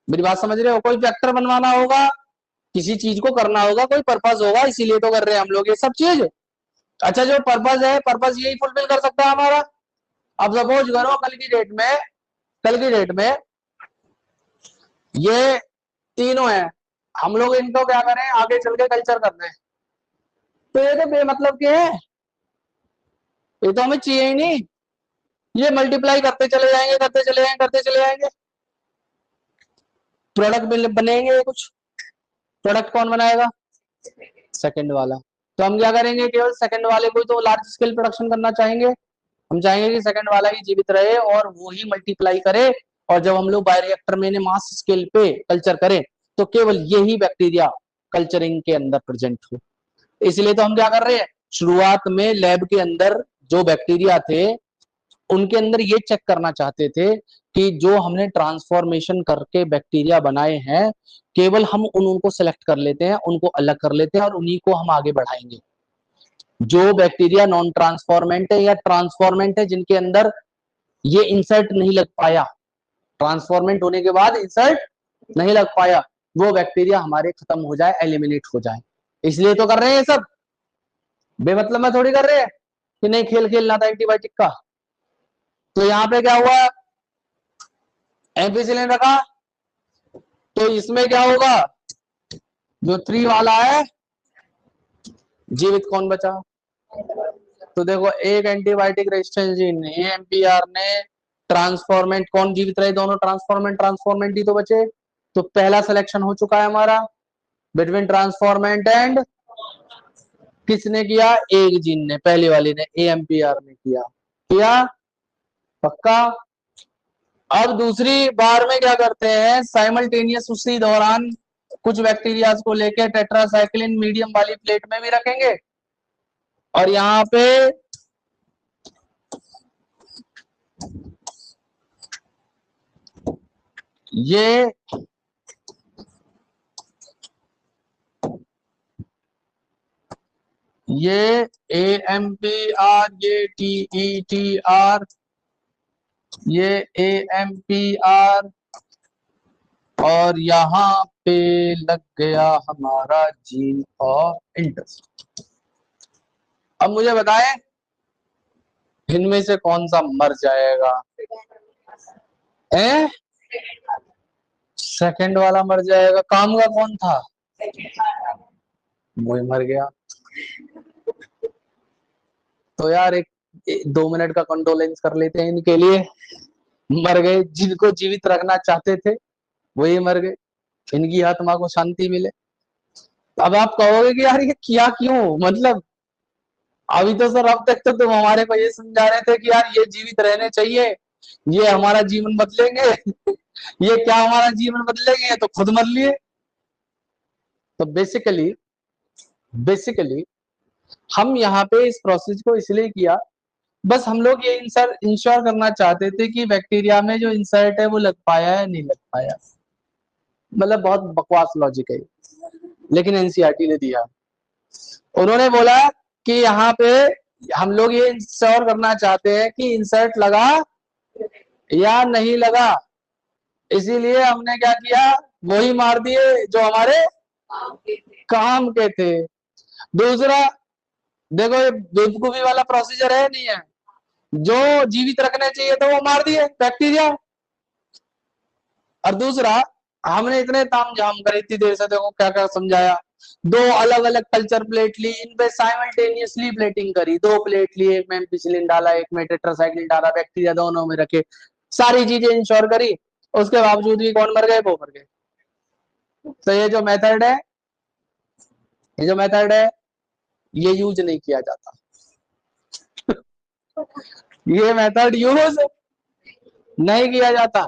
मेरी बात समझ रहे हो? कोई फैक्टर बनवाना होगा, किसी चीज को करना होगा, कोई पर्पज होगा, इसीलिए तो कर रहे हैं हम लोग ये सब चीज। अच्छा, जो पर्पज है, पर्पज यही फुलफिल कर सकता है हमारा। अब सपोज करो कल की डेट में ये तीनों है, हम लोग इनको क्या करें, आगे चल के कल्चर कर रहे हैं, तो ये तो बेमतलब के हैं, ये तो हमें चाहिए ही नहीं। ये मल्टीप्लाई करते चले जाएंगे, करते चले जाएंगे, करते चले जाएंगे, प्रोडक्ट बनेंगे कुछ। प्रोडक्ट कौन बनाएगा? सेकंड वाला। तो हम क्या करेंगे, केवल सेकंड वाले को तो लार्ज स्केल प्रोडक्शन करना चाहेंगे। हम चाहेंगे कि सेकंड वाला ही जीवित रहे और वो ही मल्टीप्लाई करे, और जब हम लोग बायोरिएक्टर में मास स्केल पे कल्चर करें तो केवल यही बैक्टीरिया कल्चरिंग के अंदर प्रेजेंट हो। इसलिए तो हम क्या कर रहे हैं, शुरुआत में लैब के अंदर जो बैक्टीरिया थे उनके अंदर ये चेक करना चाहते थे कि जो हमने ट्रांसफॉर्मेशन करके बैक्टीरिया बनाए हैं, केवल हम उनको सेलेक्ट कर लेते हैं, उनको अलग कर लेते हैं और उन्हीं को हम आगे बढ़ाएंगे। जो बैक्टीरिया नॉन ट्रांसफॉर्मेंट है या ट्रांसफॉर्मेंट है, जिनके अंदर ये इंसर्ट नहीं लग पाया, ट्रांसफॉर्मेंट होने के बाद इंसर्ट नहीं लग पाया, वो बैक्टीरिया हमारे खत्म हो जाए, एलिमिनेट हो जाए। इसलिए तो कर रहे हैं ये सब, बेमतलब में थोड़ी कर रहे हैं कि नहीं खेल खेलना था एंटीबायोटिक का। तो यहाँ पे क्या हुआ, एम्पिसिलिन रखा, तो इसमें क्या होगा, जो 3 वाला है, जीवित कौन बचा? तो देखो, एक एंटीबायोटिक रेजिस्टेंस जीन एएमपीआर ने, ट्रांसफॉर्मेंट कौन जीवित रहे? दोनों ट्रांसफॉर्मेंट ट्रांसफॉर्मेंट ही तो बचे। तो पहला सिलेक्शन हो चुका है हमारा बिटवीन ट्रांसफॉर्मेंट एंड, किसने किया? एक जीन ने, पहले वाली ने, एएमपीआर ने किया। पक्का? अब दूसरी बार में क्या करते हैं, साइमल्टेनियस उसी दौरान कुछ बैक्टीरिया को लेके टेट्रासाइक्लिन मीडियम वाली प्लेट में भी रखेंगे, और यहाँ पे ये AMPR, ये TETR, ये AMPR, और यहाँ पे लग गया हमारा जीन ऑफ इंटरेस्ट। अब मुझे बताएं, इनमें से कौन सा मर जाएगा? है, सेकंड वाला मर जाएगा। काम का कौन था? वही मर गया। तो यार एक 2 मिनट का कंडोलेंस कर लेते हैं इनके लिए। मर गए, जिनको जीवित रखना चाहते थे वही मर गए, इनकी आत्मा को शांति मिले। अब आप कहोगे कि यार ये किया क्यों, मतलब अभी तो सर अब तक तो तुम हमारे को ये समझा रहे थे कि यार ये जीवित रहने चाहिए, ये हमारा जीवन बदलेंगे। ये क्या हमारा जीवन बदलेंगे, तो खुद मर लिए। तो बेसिकली हम यहाँ पे इस प्रोसेस को इसलिए किया, बस हम लोग ये इंश्योर करना चाहते थे कि बैक्टीरिया में जो इंसर्ट है वो लग पाया है नहीं लग पाया। मतलब बहुत बकवास लॉजिक है, लेकिन एनसीईआरटी ने दिया। उन्होंने बोला कि यहाँ पे हम लोग ये इंश्योर करना चाहते हैं कि इंसर्ट लगा या नहीं लगा, इसीलिए हमने क्या किया, वही मार दिए जो हमारे काम के थे। दूसरा देखो, ये बेवकूफी वाला प्रोसीजर है नहीं है, जो जीवित रखने चाहिए तो वो मार दिए बैक्टीरिया। और दूसरा, हमने इतने तामझाम कर इतनी देर से देखो क्या क्या समझाया, 2 अलग-अलग कल्चर प्लेट ली, इन पे साइमल्टेनियसली प्लेटिंग करी, 2 प्लेट ली, एक में एम्पिसिलिन डाला, एक में टेट्रासाइक्लिन डाला, बैक्टीरिया दोनों में रखे, सारी चीजें इंश्योर करी, उसके बावजूद भी कौन मर गए, वो मर गए। तो ये जो मेथड है, ये यूज नहीं किया जाता। ये मेथड यूज नहीं किया जाता।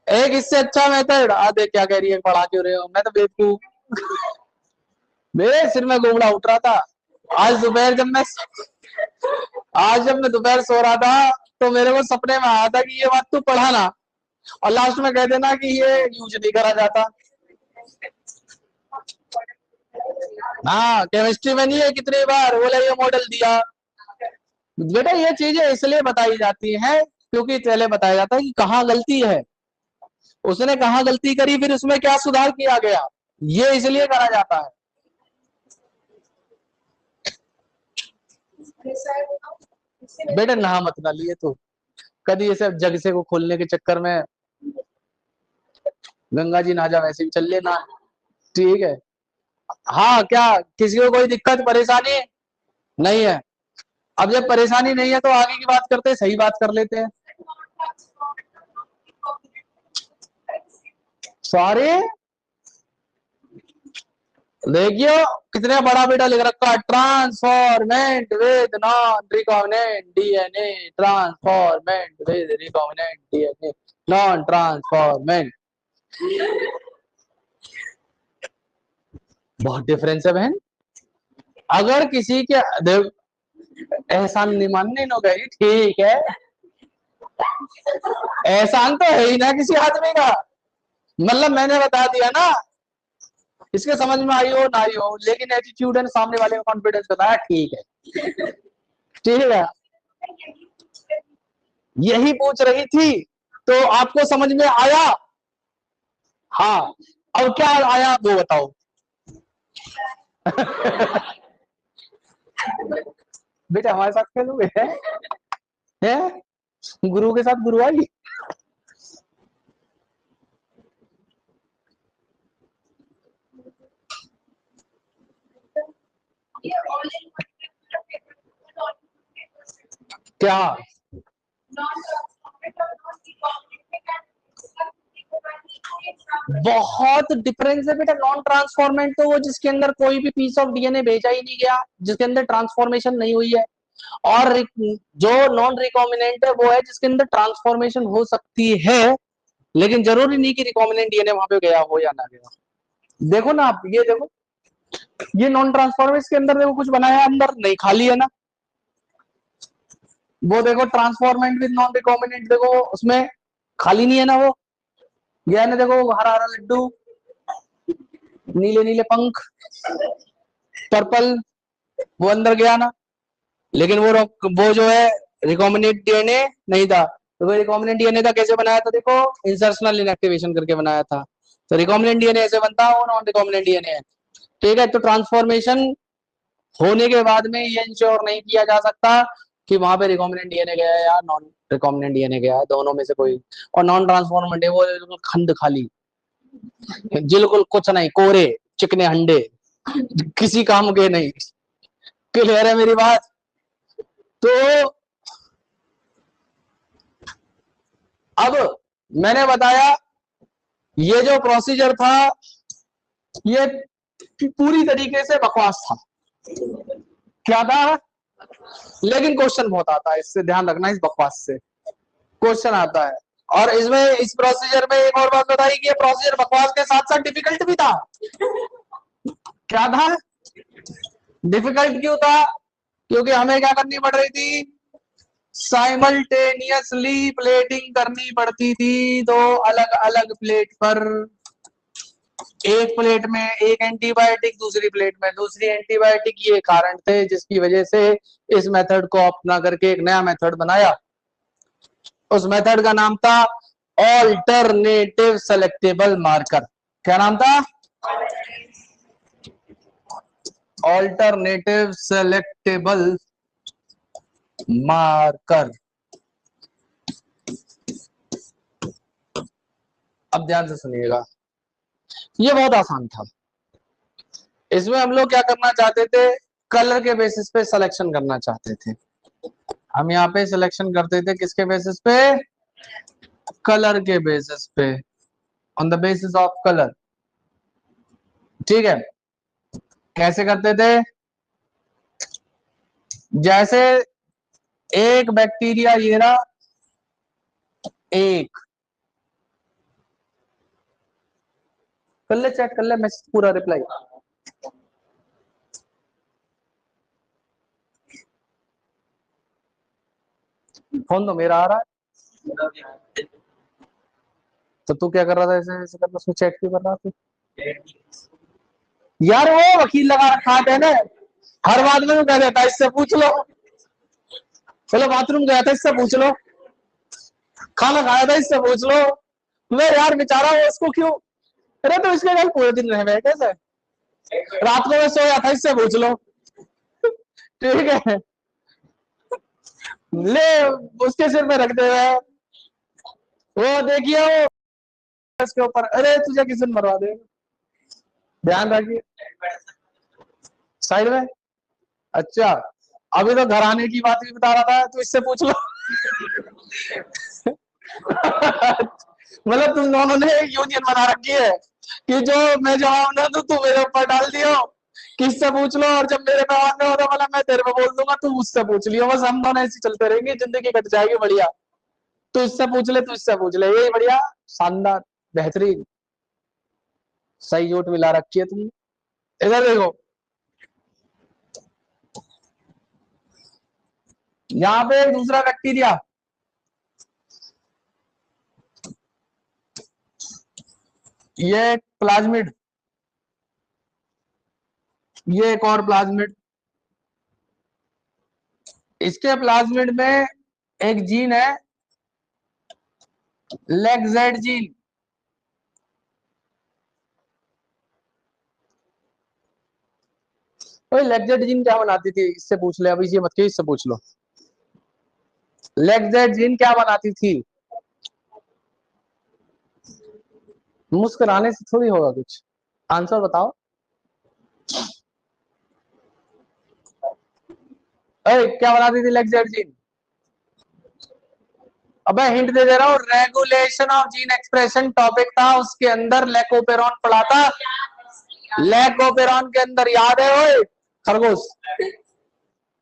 एक इससे अच्छा मेथड, देख क्या कह रही है, पढ़ा क्यों रहे हो, मैं तो बेवकूफ, मेरे सिर में गोबड़ा उठ रहा था। आज दोपहर जब मैं दोपहर सो रहा था तो मेरे को सपने में आया था कि ये बात तू पढ़ाना और लास्ट में कह देना कि ये यूज नहीं करा जाता। हाँ, केमिस्ट्री में नहीं है कितनी बार बोला ये मॉडल दिया। बेटा ये चीजें इसलिए बताई जाती हैं क्योंकि पहले बताया जाता है कि कहाँ गलती है, उसने कहाँ गलती करी, फिर उसमें क्या सुधार किया गया, ये इसलिए करा जाता है। बेटा नहा मत ना लिए तो कभी ऐसे जग से को खोलने के चक्कर में गंगा जी ना जा, वैसे भी चल लेना, ठीक है। हाँ, क्या किसी को कोई दिक्कत परेशानी नहीं है? अब जब परेशानी नहीं है तो आगे की बात करते हैं, सही बात कर लेते हैं। सॉरी, देखियो कितने बड़ा बेटा लिख रखा है, transformant with non recombinant DNA, transformant with recombinant DNA, non transformant. बहुत डिफरेंस है बहन। अगर किसी के एहसान नहीं मानने नो गई, ठीक है, एहसान तो है ही ना किसी आदमी का, मतलब मैंने बता दिया ना, इसके समझ में आई हो ना आई हो, लेकिन एटीट्यूड है, सामने वाले का कॉन्फिडेंस बताया, ठीक है, ठीक है। यही पूछ रही थी, तो आपको समझ में आया? हाँ, अब क्या आया वो बताओ। बेटा हमारे साथ खेलोगे है? गुरु के साथ गुरु आई। क्या बहुत डिफरेंस है बेटा। नॉन ट्रांसफॉर्मेंट तो वो जिसके अंदर कोई भी पीस ऑफ डीएनए भेजा ही नहीं गया, जिसके अंदर ट्रांसफॉर्मेशन नहीं हुई है। और जो नॉन रिकॉम्बिनेंट है वो है जिसके अंदर ट्रांसफॉर्मेशन हो सकती है, लेकिन जरूरी नहीं कि रिकॉम्बिनेंट डीएनए वहां पे गया हो या ना गया। देखो ना आप, ये देखो, ये नॉन ट्रांसफॉर्मेशन के अंदर देखो कुछ बनाया है, अंदर नहीं, खाली है ना। वो देखो ट्रांसफॉर्मेंट विद नॉन रिकॉम्बिनेंट, देखो उसमें खाली नहीं है ना, वो गया ना, देखो हरा हरा लड्डू, नीले नीले पंख, पर्पल, वो अंदर गया ना। लेकिन वो जो है रिकॉम्बिनेंट डीएनए नहीं था। तो रिकॉम्बिनेंट डीएनए था, कैसे बनाया था, देखो इंसर्शनल इनएक्टिवेशन करके बनाया था। तो रिकॉम्बिनेंट डीएनए ऐसे बनता है, वो नॉन रिकॉम्बिनेंट डीएनए है, ठीक है। तो ट्रांसफॉर्मेशन होने के बाद में ये इंश्योर नहीं किया जा सकता कि वहां पे रिकॉम्बिनेंट डीएनए गया है या नॉन रिकॉम्बिनेंट डीएनए गया है, दोनों में से कोई। और नॉन ट्रांसफॉर्मेंट है वो बिल्कुल खंड खाली, बिल्कुल कुछ नहीं, कोरे चिकने अंडे, किसी काम के नहीं। क्लियर है मेरी बात? तो अब मैंने बताया ये जो प्रोसीजर था ये पूरी तरीके से बकवास था। क्या था? लेकिन क्वेश्चन बहुत आता है इससे, ध्यान रखना, इस बकवास से क्वेश्चन आता है। और इसमें इस प्रोसीजर में एक और बात बताई कि ये प्रोसीजर बकवास के साथ साथ डिफिकल्ट भी था। क्या था? डिफिकल्ट क्यों था? क्योंकि हमें क्या करनी पड़ रही थी, साइमल्टेनियसली प्लेटिंग करनी पड़ती थी, दो अलग अलग प्लेट पर। एक प्लेट में एक एंटीबायोटिक, दूसरी प्लेट में दूसरी एंटीबायोटिक। ये कारण थे जिसकी वजह से इस मेथड को अपना करके एक नया मेथड बनाया। उस मेथड का नाम था ऑल्टरनेटिव सेलेक्टेबल मार्कर। क्या नाम था? Alternative selectable marker. अब ध्यान से सुनिएगा, ये बहुत आसान था। इसमें हम लोग क्या करना चाहते थे, कलर के बेसिस पे सिलेक्शन करना चाहते थे। हम यहाँ पे सिलेक्शन करते थे किसके बेसिस पे? कलर के बेसिस पे, on the basis of colour. ठीक है, कैसे करते थे? जैसे एक बैक्टीरिया, ये ना एक, कर ले चेक कर ले मैसेज पूरा रिप्लाई। फोन तो मेरा आ रहा है, तो तू क्या कर रहा था? ऐसे ऐसे करना, उसमें चेक क्यों कर रहा था यार? वो वकील लगा रखा है ना, हर बात में कह देता है इससे पूछ लो, चलो बाथरूम गया था इससे पूछ लो, खाना खाया था इससे पूछ लो। मैं यार बेचारा वो उसको क्यों, अरे तो इसके कल पूरे दिन रहे कैसे, रात को मैं सोया था इससे पूछ लो। ठीक है, ले उसके सिर में रख दे रहा है, वो देखिए वो इसके ऊपर, अरे तुझे किसी ने मरवा दे। ध्यान रखिए साइड में। अच्छा, अभी तो घर आने की बात भी बता रहा था, तो इससे पूछ लो। मतलब तुम दोनों ने एक यूनियन बना रखी है कि जो मैं जवाब ना दूं तू मेरे ऊपर डाल दियो, किससे पूछ लो, और जब मेरे पे आने होगा मतलब मैं तेरे पे बोल दूंगा तू उससे पूछ लियो, बस हम दोनों ऐसे चलते रहेंगे, जिंदगी कट जाएगी बढ़िया। तू इससे पूछ ले, तू इससे पूछ ले, यही बढ़िया, शानदार, बेहतरीन, सही जोट मिला रखी है तुमने। इधर देखो, यहाँ पे एक दूसरा बैक्टीरिया, ये प्लाज्मिड, ये एक और प्लाज्मिड। इसके प्लाज्मिड में एक जीन है लेगजेड जीन। तो लेगजेड जीन क्या बनाती थी, इससे पूछ ले, अभी ये मत के, इससे पूछ लो। लेगजेड जीन क्या बनाती थी? मुस्कुराने से थोड़ी होगा कुछ, आंसर बताओ। अरे क्या बनाती थी लेगजेड जीन? अबे हिंट दे रहा हूँ, regulation of gene expression topic था, उसके अंदर लैकोपेरॉन पढ़ा था। लैकोपेरॉन के अंदर याद है ओए खरगोश,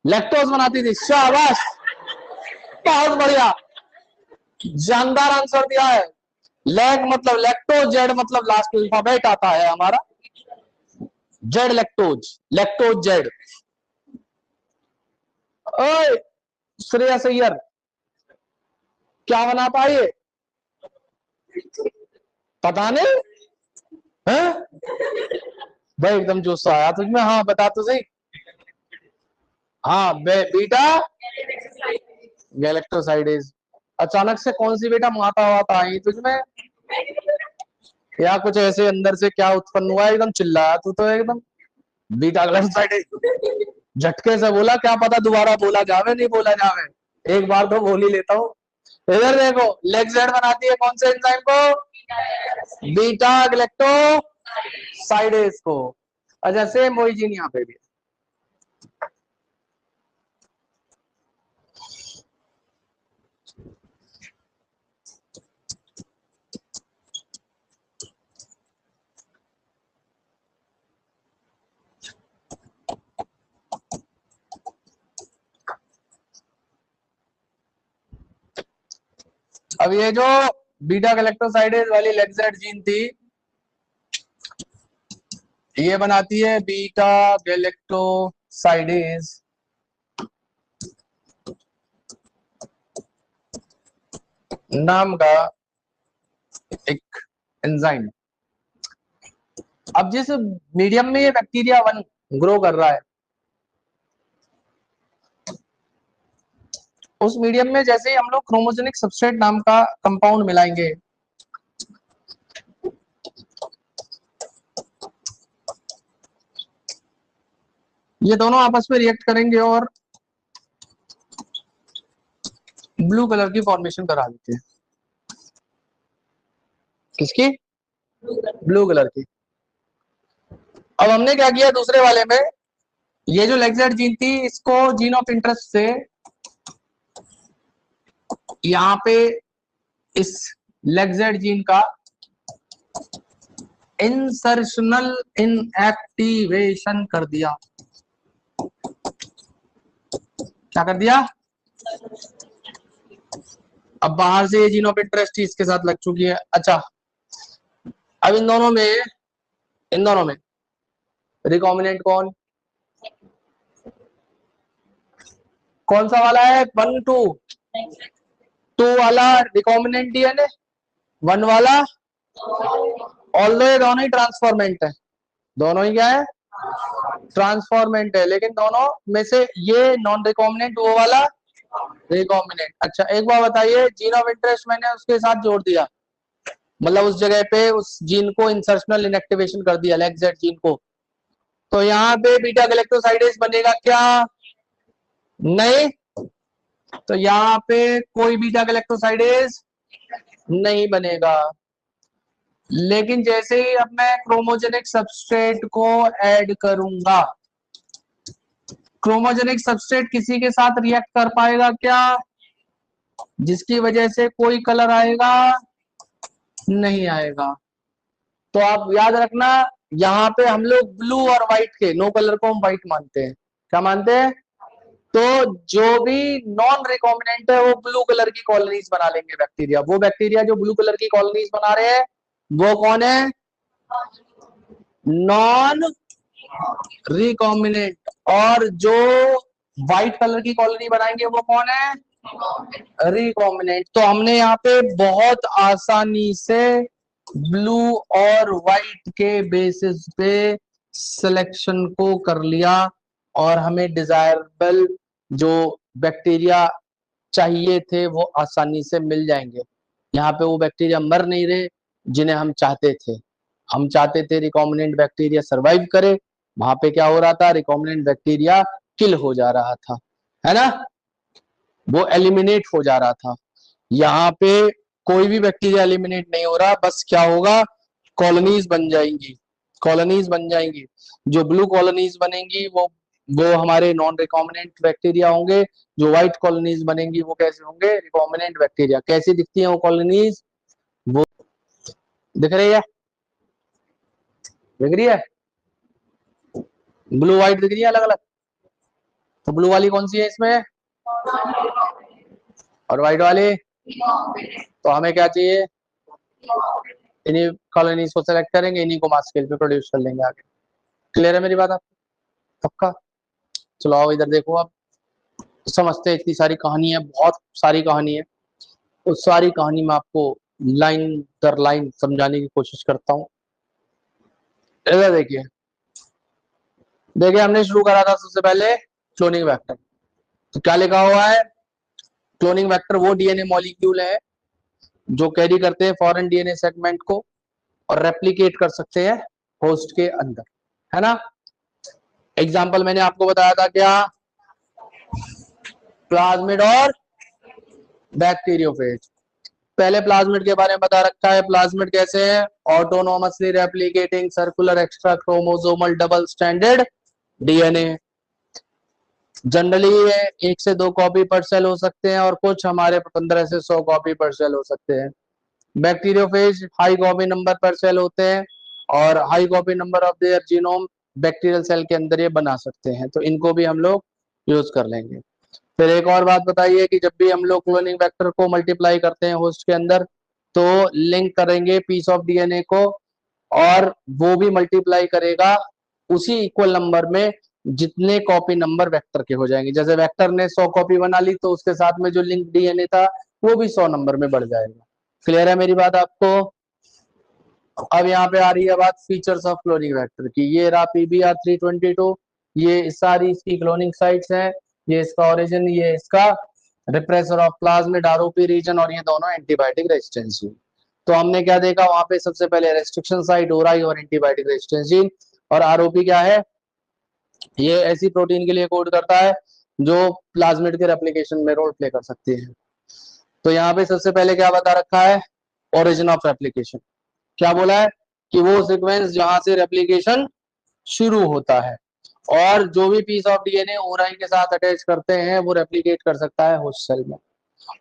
लैक्टोज बनाती थी। शाबाश, बहुत बढ़िया, जानदार आंसर दिया है। लैग मतलब लैक्टोज, जेड मतलब लास्ट अल्फाबेट आता है हमारा, जेड लैक्टोज, लैक्टोज जेड। ओए श्रेयस अय्यर क्या बनाता है ये? पता नहीं है भाई, एकदम जोश आया तुझमें। हाँ बता तो सही। हाँ बीटा गैलेक्टोसाइडेज। अचानक से कौन सी बेटा माता वाता आई तुझमें, या कुछ ऐसे अंदर से क्या उत्पन्न हुआ, एकदम चिल्लाया तू तो एकदम, बीटा गैलेक्टोसाइडेज। झटके से बोला, क्या पता दोबारा बोला जावे नहीं बोला जावे, एक बार तो बोल ही लेता हूँ। इधर देखो, लेक्सेड बनाती है कौन से एंजाइम को? बीटा गैलेक्टोसाइडेज को। अच्छा सेम वही जीन यहाँ पे भी। अब ये जो बीटा गैलेक्टोसाइडेज वाली लेक्सेड जीन थी, ये बनाती है बीटा गैलेक्टोसाइडेज नाम का एक एंजाइम। अब जिस मीडियम में ये बैक्टीरिया 1 ग्रो कर रहा है, उस मीडियम में जैसे ही हम लोग क्रोमोजेनिक सबस्ट्रेट नाम का कंपाउंड मिलाएंगे, ये दोनों आपस में रिएक्ट करेंगे और ब्लू कलर की फॉर्मेशन करा देते हैं। किसकी? ब्लू कलर की। अब हमने क्या किया दूसरे वाले में, ये जो लेक्सेड जीन थी, इसको जीन ऑफ इंटरेस्ट से यहाँ पे इस लेक्सेड जीन का इंसर्शनल इनएक्टिवेशन कर दिया। क्या कर दिया? अब बाहर से ये जीन ऑफ इंटरेस्ट ही इसके साथ लग चुकी है। अच्छा, अब इन दोनों में रिकॉम्बिनेंट कौन सा वाला है? 1 2 2 वाला रिकॉम्बिनेंट डीएनए, 1 वाला, ऑल्दो ये दोनों ही ट्रांसफॉर्मेंट है। दोनों ही क्या है? ट्रांसफॉर्मेंट है, लेकिन दोनों में से ये नॉन रिकॉम्बिनेंट, वो वाला रिकॉम्बिनेंट। अच्छा एक बार बताइए, जीन ऑफ इंटरेस्ट मैंने उसके साथ जोड़ दिया, मतलब उस जगह पे उस जीन को इंसर्शनल इनएक्टिवेशन कर दिया, लेक्सेड जीन को, तो यहाँ पे बीटा गैलेक्टोसाइडेज बनेगा क्या? नहीं। तो यहाँ पे कोई बीटा गैलेक्टोसाइडेज नहीं बनेगा। लेकिन जैसे ही अब मैं क्रोमोजेनिक सबस्ट्रेट को ऐड करूंगा, क्रोमोजेनिक सबस्ट्रेट किसी के साथ रिएक्ट कर पाएगा क्या, जिसकी वजह से कोई कलर आएगा? नहीं आएगा। तो आप याद रखना, यहाँ पे हम लोग ब्लू और व्हाइट के, नो कलर को हम व्हाइट मानते हैं। क्या मानते हैं? तो जो भी नॉन रिकॉम्बिनेंट है वो ब्लू कलर की कॉलोनीज बना लेंगे बैक्टीरिया। वो बैक्टीरिया जो ब्लू कलर की कॉलोनीज बना रहे हैं वो कौन है? Non recombinant. और जो व्हाइट कलर की कॉलोनी बनाएंगे वो कौन है? रिकॉम्बिनेंट। तो हमने यहाँ पे बहुत आसानी से ब्लू और व्हाइट के बेसिस पे सिलेक्शन को कर लिया और हमें डिजायरेबल जो बैक्टीरिया चाहिए थे वो आसानी से मिल जाएंगे। यहाँ पे वो बैक्टीरिया मर नहीं रहे जिन्हें हम चाहते थे। हम चाहते थे रिकॉम्बिनेंट बैक्टीरिया सरवाइव करे, वहां पे क्या हो रहा था? रिकॉम्बिनेंट बैक्टीरिया किल हो जा रहा था, है ना, वो एलिमिनेट हो जा रहा था। यहाँ पे कोई भी बैक्टीरिया एलिमिनेट नहीं हो रहा, बस क्या होगा? कॉलोनीज बन जाएंगी, कॉलोनीज बन जाएंगी। जो ब्लू कॉलोनीज बनेंगी वो हमारे नॉन रिकॉम्बिनेंट बैक्टीरिया होंगे। जो व्हाइट कॉलोनीज बनेंगी वो कैसे होंगे? Recombinant bacteria. कैसी दिखती है वो कॉलोनीज? वो दिख रही है? दिख रही है? ब्लू व्हाइट दिख रही है अलग अलग? तो ब्लू वाली कौन सी है इसमें और व्हाइट वाली? तो हमें क्या चाहिए? इन्हीं कॉलोनीज को सेलेक्ट करेंगे, इन्हीं को मास स्केल पे प्रोड्यूस कर लेंगे आगे। क्लियर है मेरी बात आपको? पक्का? चलो आओ इधर देखो, आप समझते हैं। इतनी सारी कहानी है, बहुत सारी कहानी है। उस सारी कहानी में आपको लाइन दर लाइन समझाने की कोशिश करता हूँ। इधर देखिए, हमने शुरू करा था सबसे पहले क्लोनिंग वेक्टर। तो क्या लिखा हुआ है? क्लोनिंग वेक्टर वो डीएनए मॉलिक्यूल है जो कैरी करते हैं फॉरेन डीएनए सेगमेंट को और रेप्लिकेट कर सकते हैं होस्ट के अंदर, है ना। एग्जाम्पल मैंने आपको बताया था क्या, प्लाज्मिड और बैक्टीरियोफेज। पहले प्लाज्मिड के बारे में बता रखा है, प्लाज्मिड कैसे है, autonomously replicating circular extra chromosomal double standard DNA. Generally ये 1 से 2 कॉपी पर सेल हो सकते हैं और कुछ हमारे 15 से 100 कॉपी पर सेल हो सकते हैं। Bacteriophage high copy number per cell होते हैं और high copy number of their genome bacterial cell के अंदर ये बना सकते हैं, तो इनको भी हम लोग यूज कर लेंगे। फिर एक और बात बताइए कि जब भी हम लोग क्लोनिंग वेक्टर को मल्टीप्लाई करते हैं होस्ट के अंदर, तो लिंक करेंगे पीस ऑफ डीएनए को और वो भी मल्टीप्लाई करेगा उसी इक्वल नंबर में जितने कॉपी नंबर वेक्टर के हो जाएंगे। जैसे वेक्टर ने 100 कॉपी बना ली तो उसके साथ में जो लिंक डीएनए था वो भी 100 नंबर में बढ़ जाएगा। क्लियर है मेरी बात आपको? अब यहाँ पे आ रही है बात फीचर्स ऑफ क्लोनिंग वेक्टर की। ये रहा पीबीआर 322, ये सारी इसकी क्लोनिंग साइट्स हैं, ये इसका ओरिजिन, ये इसका repressor of plasmid ROP region और ये दोनों एंटीबायोटिक रेजिस्टेंस जीन। तो हमने क्या देखा वहां पे, सबसे पहले रेस्ट्रिक्शन साइट ओराई और एंटीबायोटिक रेजिस्टेंस जीन। और आरओपी क्या है, ये ऐसी प्रोटीन के लिए कोड करता है जो प्लाज्मिड के रेप्लिकेशन में रोल प्ले कर सकती है। तो यहाँ पे सबसे पहले क्या बता रखा है, ओरिजिन ऑफ रेप्लिकेशन। क्या बोला है कि वो सीक्वेंस जहां से रेप्लिकेशन शुरू होता है और जो भी पीस ऑफ डीएनए ओराई के साथ अटैच करते हैं वो रेप्लिकेट कर सकता है होस्ट सेल में।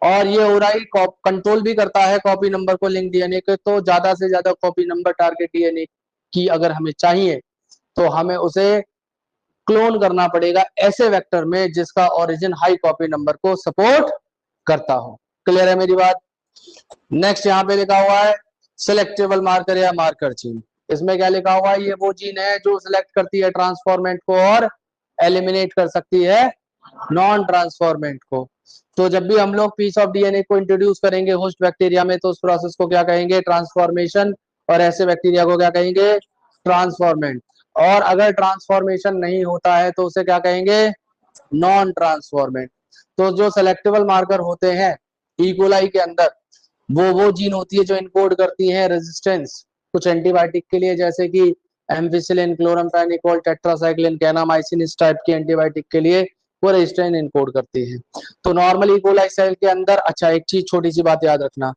और ये ओराई कंट्रोल भी करता है कॉपी नंबर को लिंक डीएनए के। तो ज्यादा से ज्यादा कॉपी नंबर टारगेट डीएनए की अगर हमें चाहिए तो हमें उसे क्लोन करना पड़ेगा ऐसे वेक्टर में जिसका ओरिजिन हाई कॉपी नंबर को सपोर्ट करता हो। क्लियर है मेरी बात? नेक्स्ट यहाँ पे लिखा हुआ है सिलेक्टेबल मार्कर या मार्कर जीन। इसमें क्या लिखा हुआ है, ये वो जीन है जो सिलेक्ट करती है ट्रांसफॉर्मेंट को और एलिमिनेट कर सकती है नॉन ट्रांसफॉर्मेंट को। तो जब भी हम लोग पीस ऑफ डीएनए को इंट्रोड्यूस करेंगे होस्ट बैक्टीरिया में तो उस प्रोसेस को क्या कहेंगे, ट्रांसफॉर्मेशन, और ऐसे बैक्टीरिया को क्या कहेंगे, ट्रांसफॉर्मेंट। और अगर ट्रांसफॉर्मेशन नहीं होता है तो उसे क्या कहेंगे, नॉन ट्रांसफॉर्मेंट। तो जो सेलेक्टेबल मार्कर होते हैं इकोलाई के अंदर, वो जीन होती है जो इनकोड करती है रेजिस्टेंस कुछ एंटीबायोटिक के लिए, जैसे कि एम्फिसिलिन, क्लोराम्फेनिकोल, टेट्रासाइक्लिन, कैनामाइसिन, इस टाइप के एंटीबायोटिक के लिए वो रेजिस्टेंस इनकोड करती है। तो नॉर्मली इकोलाई सेल के अंदर, अच्छा एक चीज छोटी सी बात याद रखना,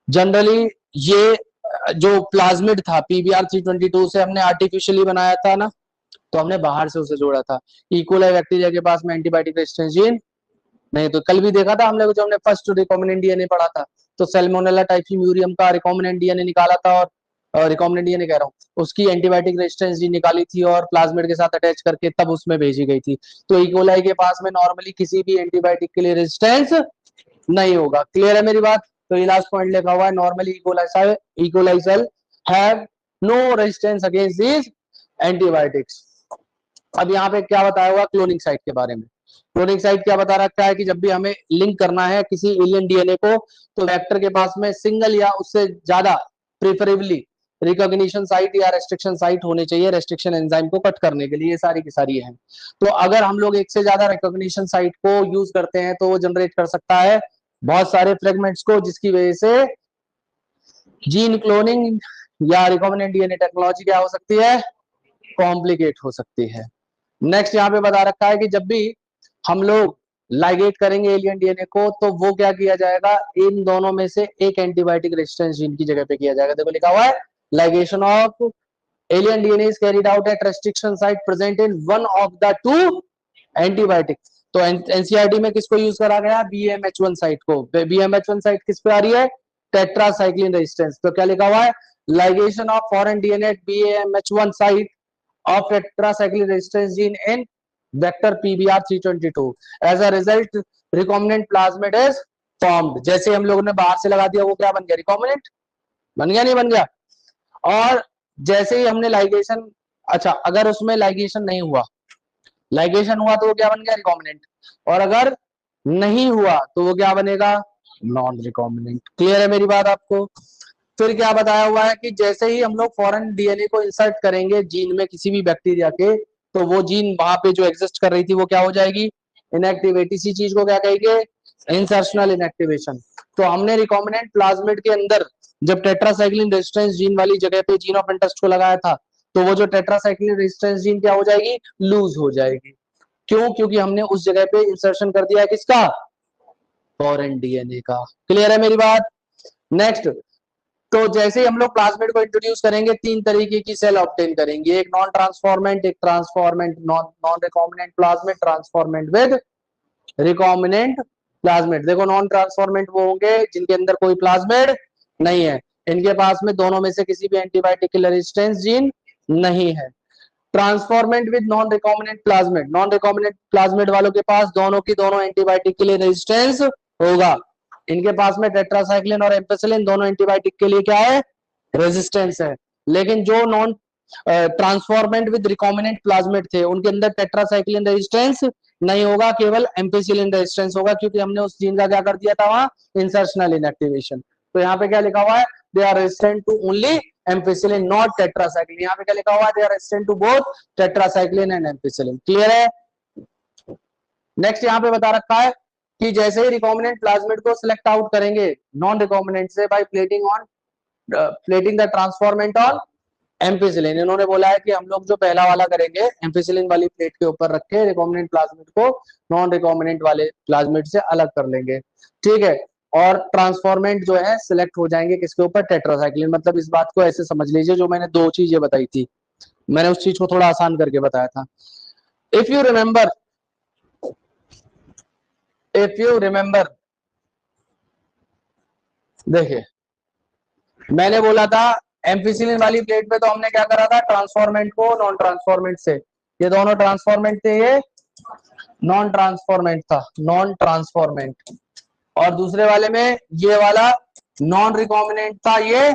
जनरली ये जो प्लाज्मिड था पीबीआर 322 से हमने आर्टिफिशियली बनाया था ना, तो हमने बाहर से उसे जोड़ा था। इकोलाई बैक्टीरिया के पास में एंटीबायोटिक रेजिस्टेंस जीन नहीं। तो कल भी देखा था हमने, जब हमने फर्स्ट रिकॉम्बिनेंट डीएनए पढ़ा था तो सैल्मोनेला टाइफीम्यूरियम का रिकॉम्बिनेंट डीएनए निकाला था और रिकॉम्बिनेंट डीएनए कह रहा हूँ, उसकी एंटीबायोटिक रेजिस्टेंस जी निकाली थी और प्लाज्मिड के साथ अटैच करके तब उसमें भेजी गई थी। तो इकोलाई के पास में नॉर्मली किसी भी एंटीबायोटिक के लिए रेजिस्टेंस नहीं होगा। क्लियर है मेरी बात? तो ये लास्ट पॉइंट लिखा हुआ है, normally E coli cell have no resistance against these antibiotics. अब यहाँ पे क्या बताया हुआ क्लोनिंग साइट के बारे में। क्लोनिंग साइट क्या बता रखा है कि जब भी हमें लिंक करना है किसी एलियन डीएनए को तो वेक्टर के पास में सिंगल या उससे ज्यादा प्रेफरेबली रिकॉग्निशन साइट या रेस्ट्रिक्शन साइट होने चाहिए रेस्ट्रिक्शन एंजाइम को कट करने के लिए। ये सारी की सारी है। तो अगर हम लोग एक से ज्यादा रिकॉग्निशन साइट को यूज करते हैं तो वो जनरेट कर सकता है बहुत सारे फ्रेगमेंट्स को, जिसकी वजह से जीन क्लोनिंग या रिकॉम्बिनेंट डीएनए टेक्नोलॉजी क्या हो सकती है, कॉम्प्लिकेट हो सकती है। नेक्स्ट यहाँ पे बता रखा है कि जब भी हम लोग लाइगेट करेंगे एलियन डीएनए को तो वो क्या किया जाएगा, इन दोनों में से एक एंटीबायोटिक रेजिस्टेंस जीन की जगह पे किया जाएगा। देखो लिखा हुआ है ligation of alien DNA is carried out at restriction site present in one of the two antibiotic. तो एनसीईआरटी में किसको यूज करा गया, बीएमएच1 साइट को। बीएमएच1 साइट किस पे आ रही है, टेट्रासाइक्लिन रेजिस्टेंस। तो क्या लिखा हुआ है, ligation of foreign DNA at BMH one site of tetracycline resistance gene in vector PBR 322. As a result, recombinant plasmid is formed. जैसे हम लोगों ने बाहर से लगा दिया वो क्या बन गया, रिकॉम्बिनेंट बन गया, नहीं बन गया। और जैसे ही हमने लाइगेशन, अच्छा अगर उसमें लाइगेशन नहीं हुआ, लाइगेशन हुआ तो वो क्या बन गया, रिकॉम्बिनेंट। और अगर नहीं हुआ तो वो क्या बनेगा, नॉन रिकॉम्बिनेंट। क्लियर है मेरी बात आपको? फिर क्या बताया हुआ है कि जैसे ही हम लोग फॉरेन डीएनए को इंसर्ट करेंगे जीन में किसी भी बैक्टीरिया के, तो वो जीन वहां पे जो एग्जिस्ट कर रही थी वो क्या हो जाएगी, इनएक्टिवेट। इसी चीज को क्या कहेंगे, इंसर्शनल इनएक्टिवेशन। तो हमने रिकॉम्बिनेंट प्लाज्मिड के अंदर जब टेट्रासाइक्लिन रेजिस्टेंस जीन वाली जगह पे जीन ऑफ इंटरेस्ट को लगाया था तो वो जो टेट्रासाइक्लिन रेजिस्टेंस जीन क्या हो जाएगी, लूज हो जाएगी। क्यों? क्योंकि हमने उस जगह पे इंसर्शन कर दिया है किसका, फॉरेन डीएनए का। क्लियर है मेरी बात? नेक्स्ट, तो जैसे ही हम लोग प्लाज्मिड को इंट्रोड्यूस करेंगे, तीन तरीके की सेल ऑब्टेन करेंगे, एक नॉन ट्रांसफॉर्मेंट, एक transformant, non recombinant plasmid, transformant with recombinant plasmid. देखो नॉन ट्रांसफॉर्मेंट वो होंगे जिनके अंदर कोई प्लाज्मिड नहीं है, इनके पास में दोनों में से किसी भी एंटीबायोटिक के रेजिस्टेंस जीन नहीं है। Transformant with non recombinant plasmid, non recombinant plasmid वालों के पास दोनों की दोनों एंटीबायोटिक के लिए रेजिस्टेंस होगा। इनके पास में टेट्रासाइक्लिन और एम्पेसिलिन दोनों एंटीबायोटिक के लिए क्या है, रेजिस्टेंस है। लेकिन जो non transformant with recombinant plasmid थे, उनके अंदर टेट्रासाइक्लिन रेजिस्टेंस नहीं होगा, केवल एम्पेसिलिन रेजिस्टेंस होगा, क्योंकि हमने उस जीन का क्या कर दिया था वहां, इंसर्शनल इनएक्टिवेशन। तो यहाँ पे क्या लिखा हुआ है, they are resistant to only ampicillin not tetracycline. यहाँ पे क्या लिखा हुआ है, they are resistant to both tetracycline and ampicillin. Clear है? नेक्स्ट यहाँ पे बता रखा है कि जैसे ही रिकॉम्बिनेंट प्लाज्मिड को सिलेक्ट आउट करेंगे नॉन रिकॉम्बिनेंट से by plating the transformant on ampicillin, इन्होंने बोला है कि हम लोग जो पहला वाला करेंगे एम्पिसिलिन वाली प्लेट के ऊपर रख के रिकॉम्बिनेंट प्लाज्मिड को नॉन रिकॉम्बिनेंट वाले प्लाज्मिड से अलग कर लेंगे। ठीक है, और ट्रांसफॉर्मेंट जो है सिलेक्ट हो जाएंगे किसके ऊपर, टेट्रासाइक्लिन। मतलब इस बात को ऐसे समझ लीजिए, जो मैंने दो चीजें बताई थी, मैंने उस चीज को थोड़ा आसान करके बताया था। इफ यू रिमेंबर, देखिए मैंने बोला था एम्फिसिलिन वाली प्लेट पे तो हमने क्या करा था, ट्रांसफॉर्मेंट को नॉन ट्रांसफॉर्मेंट से, ये दोनों ट्रांसफॉर्मेंट थे, ये नॉन ट्रांसफॉर्मेंट था, नॉन ट्रांसफॉर्मेंट। और दूसरे वाले में ये वाला नॉन रिकॉम्बिनेंट था, ये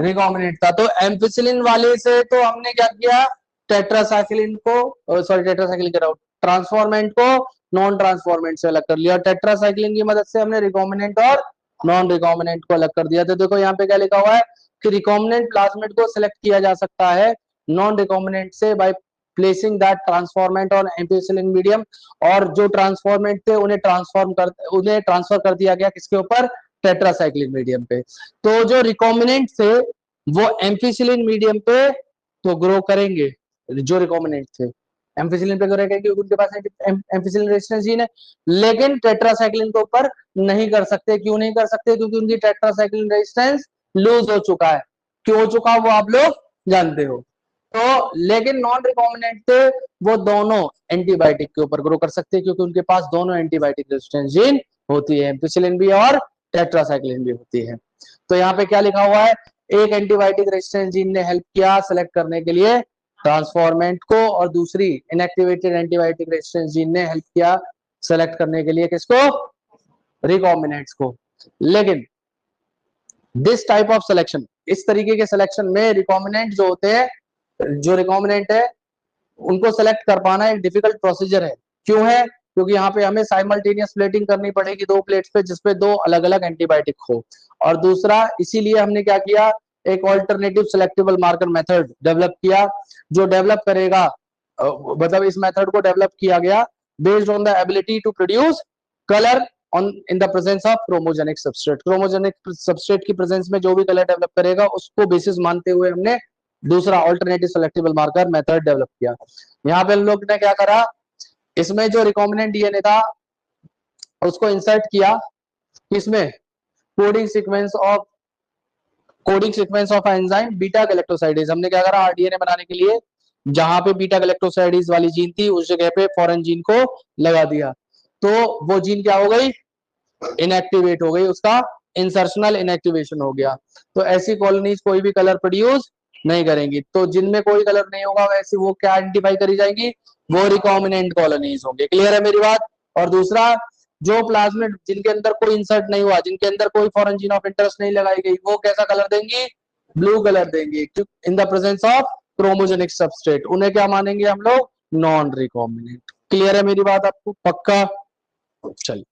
रिकॉम्बिनेंट था। तो एम्फिसिलिन वाले से तो हमने क्या किया, टेट्रासाइक्लिन को, सॉरी टेट्रासाइक्लिन कह रहा हूं, ट्रांसफॉर्मेंट को नॉन ट्रांसफॉर्मेंट से अलग कर लिया, और टेट्रासाइक्लिन की मदद से हमने रिकॉम्बिनेंट और नॉन रिकॉम्बिनेंट को अलग कर दिया। तो देखो यहाँ पे क्या लिखा हुआ है कि रिकॉम्बिनेंट प्लाज्मिड को सिलेक्ट किया जा सकता है नॉन रिकॉम्बिनेंट से by placing that transformant on ampicillin medium, और जो ट्रांसफॉर्मेंट थे उन्हें ट्रांसफर कर दिया गया किसके ऊपर, टेट्रासाइक्लिन मीडियम पे। तो जो रिकॉम्बिनेंट थे वो एम्फिसिलिन मीडियम पे तो ग्रो करेंगे, जो रिकॉम्बिनेंट थे एम्फिसिलिन पे ग्रो करेंगे क्योंकि उनके पास एम्फिसिलिन रेजिस्टेंस जीन है, लेकिन टेट्रासाइक्लिन के ऊपर नहीं कर सकते। क्यों नहीं कर सकते? क्योंकि उनकी टेट्रासाइक्लिन रेजिस्टेंस लूज हो चुका है। क्यों हो चुका वो आप लोग जानते हो। तो लेकिन नॉन रिकॉम्बिनेंट थे वो दोनों एंटीबायोटिक के ऊपर ग्रो कर सकते हैं, क्योंकि उनके पास दोनों एंटीबायोटिक रेजिस्टेंस जीन होती है, एम्पिसिलिन भी और टेट्रासाइक्लिन भी होती है। तो यहाँ पे क्या लिखा हुआ है, एक एंटीबायोटिक रेजिस्टेंस जीन ने हेल्प किया सिलेक्ट करने के लिए ट्रांसफॉर्मेंट को, और दूसरी इनएक्टिवेटेड एंटीबायोटिक रेजिस्टेंस जीन ने हेल्प किया सेलेक्ट करने के लिए किसको, रिकॉम्बिनेंट्स को। लेकिन दिस टाइप ऑफ सिलेक्शन, इस तरीके के सिलेक्शन में रिकॉम्बिनेंट जो होते हैं, जो रिकॉम्बिनेंट है उनको सेलेक्ट कर पाना एक डिफिकल्ट प्रोसीजर है। क्यों है? क्योंकि यहाँ पे हमें साइमल्टेनियस प्लेटिंग करनी पड़ेगी दो प्लेट्स पे, जिसपे दो अलग अलग एंटीबायोटिक हो। और दूसरा, इसीलिए हमने क्या किया, एक alternative selectable marker method develop किया, जो डेवलप करेगा, मतलब इस मेथड को डेवलप किया गया based on the ability to produce colour on in the presence of chromogenic substrate. Chromogenic substrate की प्रेजेंस में जो भी कलर डेवलप करेगा उसको बेसिस मानते हुए हमने दूसरा alternative selectable marker method develop किया। यहाँ पे लोग ने क्या करा, इसमें जो रिकॉम्बिनेंट डीएनए था उसको इंसर्ट किया, इसमें coding sequence of enzyme beta galactosidase. हमने क्या करा, आरडीएनए बनाने के लिए जहां पे बीटा गैलेक्टोसाइडेज वाली जीन थी उस जगह पे फॉरेन जीन को लगा दिया, तो वो जीन क्या हो गई, इनएक्टिवेट हो गई, उसका इंसर्शनल इनएक्टिवेशन हो गया। तो ऐसी कॉलोनीज कोई भी कलर प्रोड्यूस नहीं करेंगी। तो जिनमें कोई कलर नहीं होगा वैसे वो क्या आइडेंटिफाई करी जाएंगी, वो रिकॉम्बिनेंट कॉलोनीज होंगे। क्लियर है मेरी बात? और दूसरा, जो प्लाज्मिड जिनके अंदर कोई इंसर्ट नहीं हुआ, जिनके अंदर कोई फॉरेन जीन ऑफ इंटरेस्ट नहीं लगाई गई, वो कैसा कलर देंगी, ब्लू कलर देंगी इन the presence of chromogenic substrate. उन्हें क्या मानेंगे हम लोग, नॉन रिकॉम्बिनेंट। क्लियर है मेरी बात आपको? पक्का? चलिए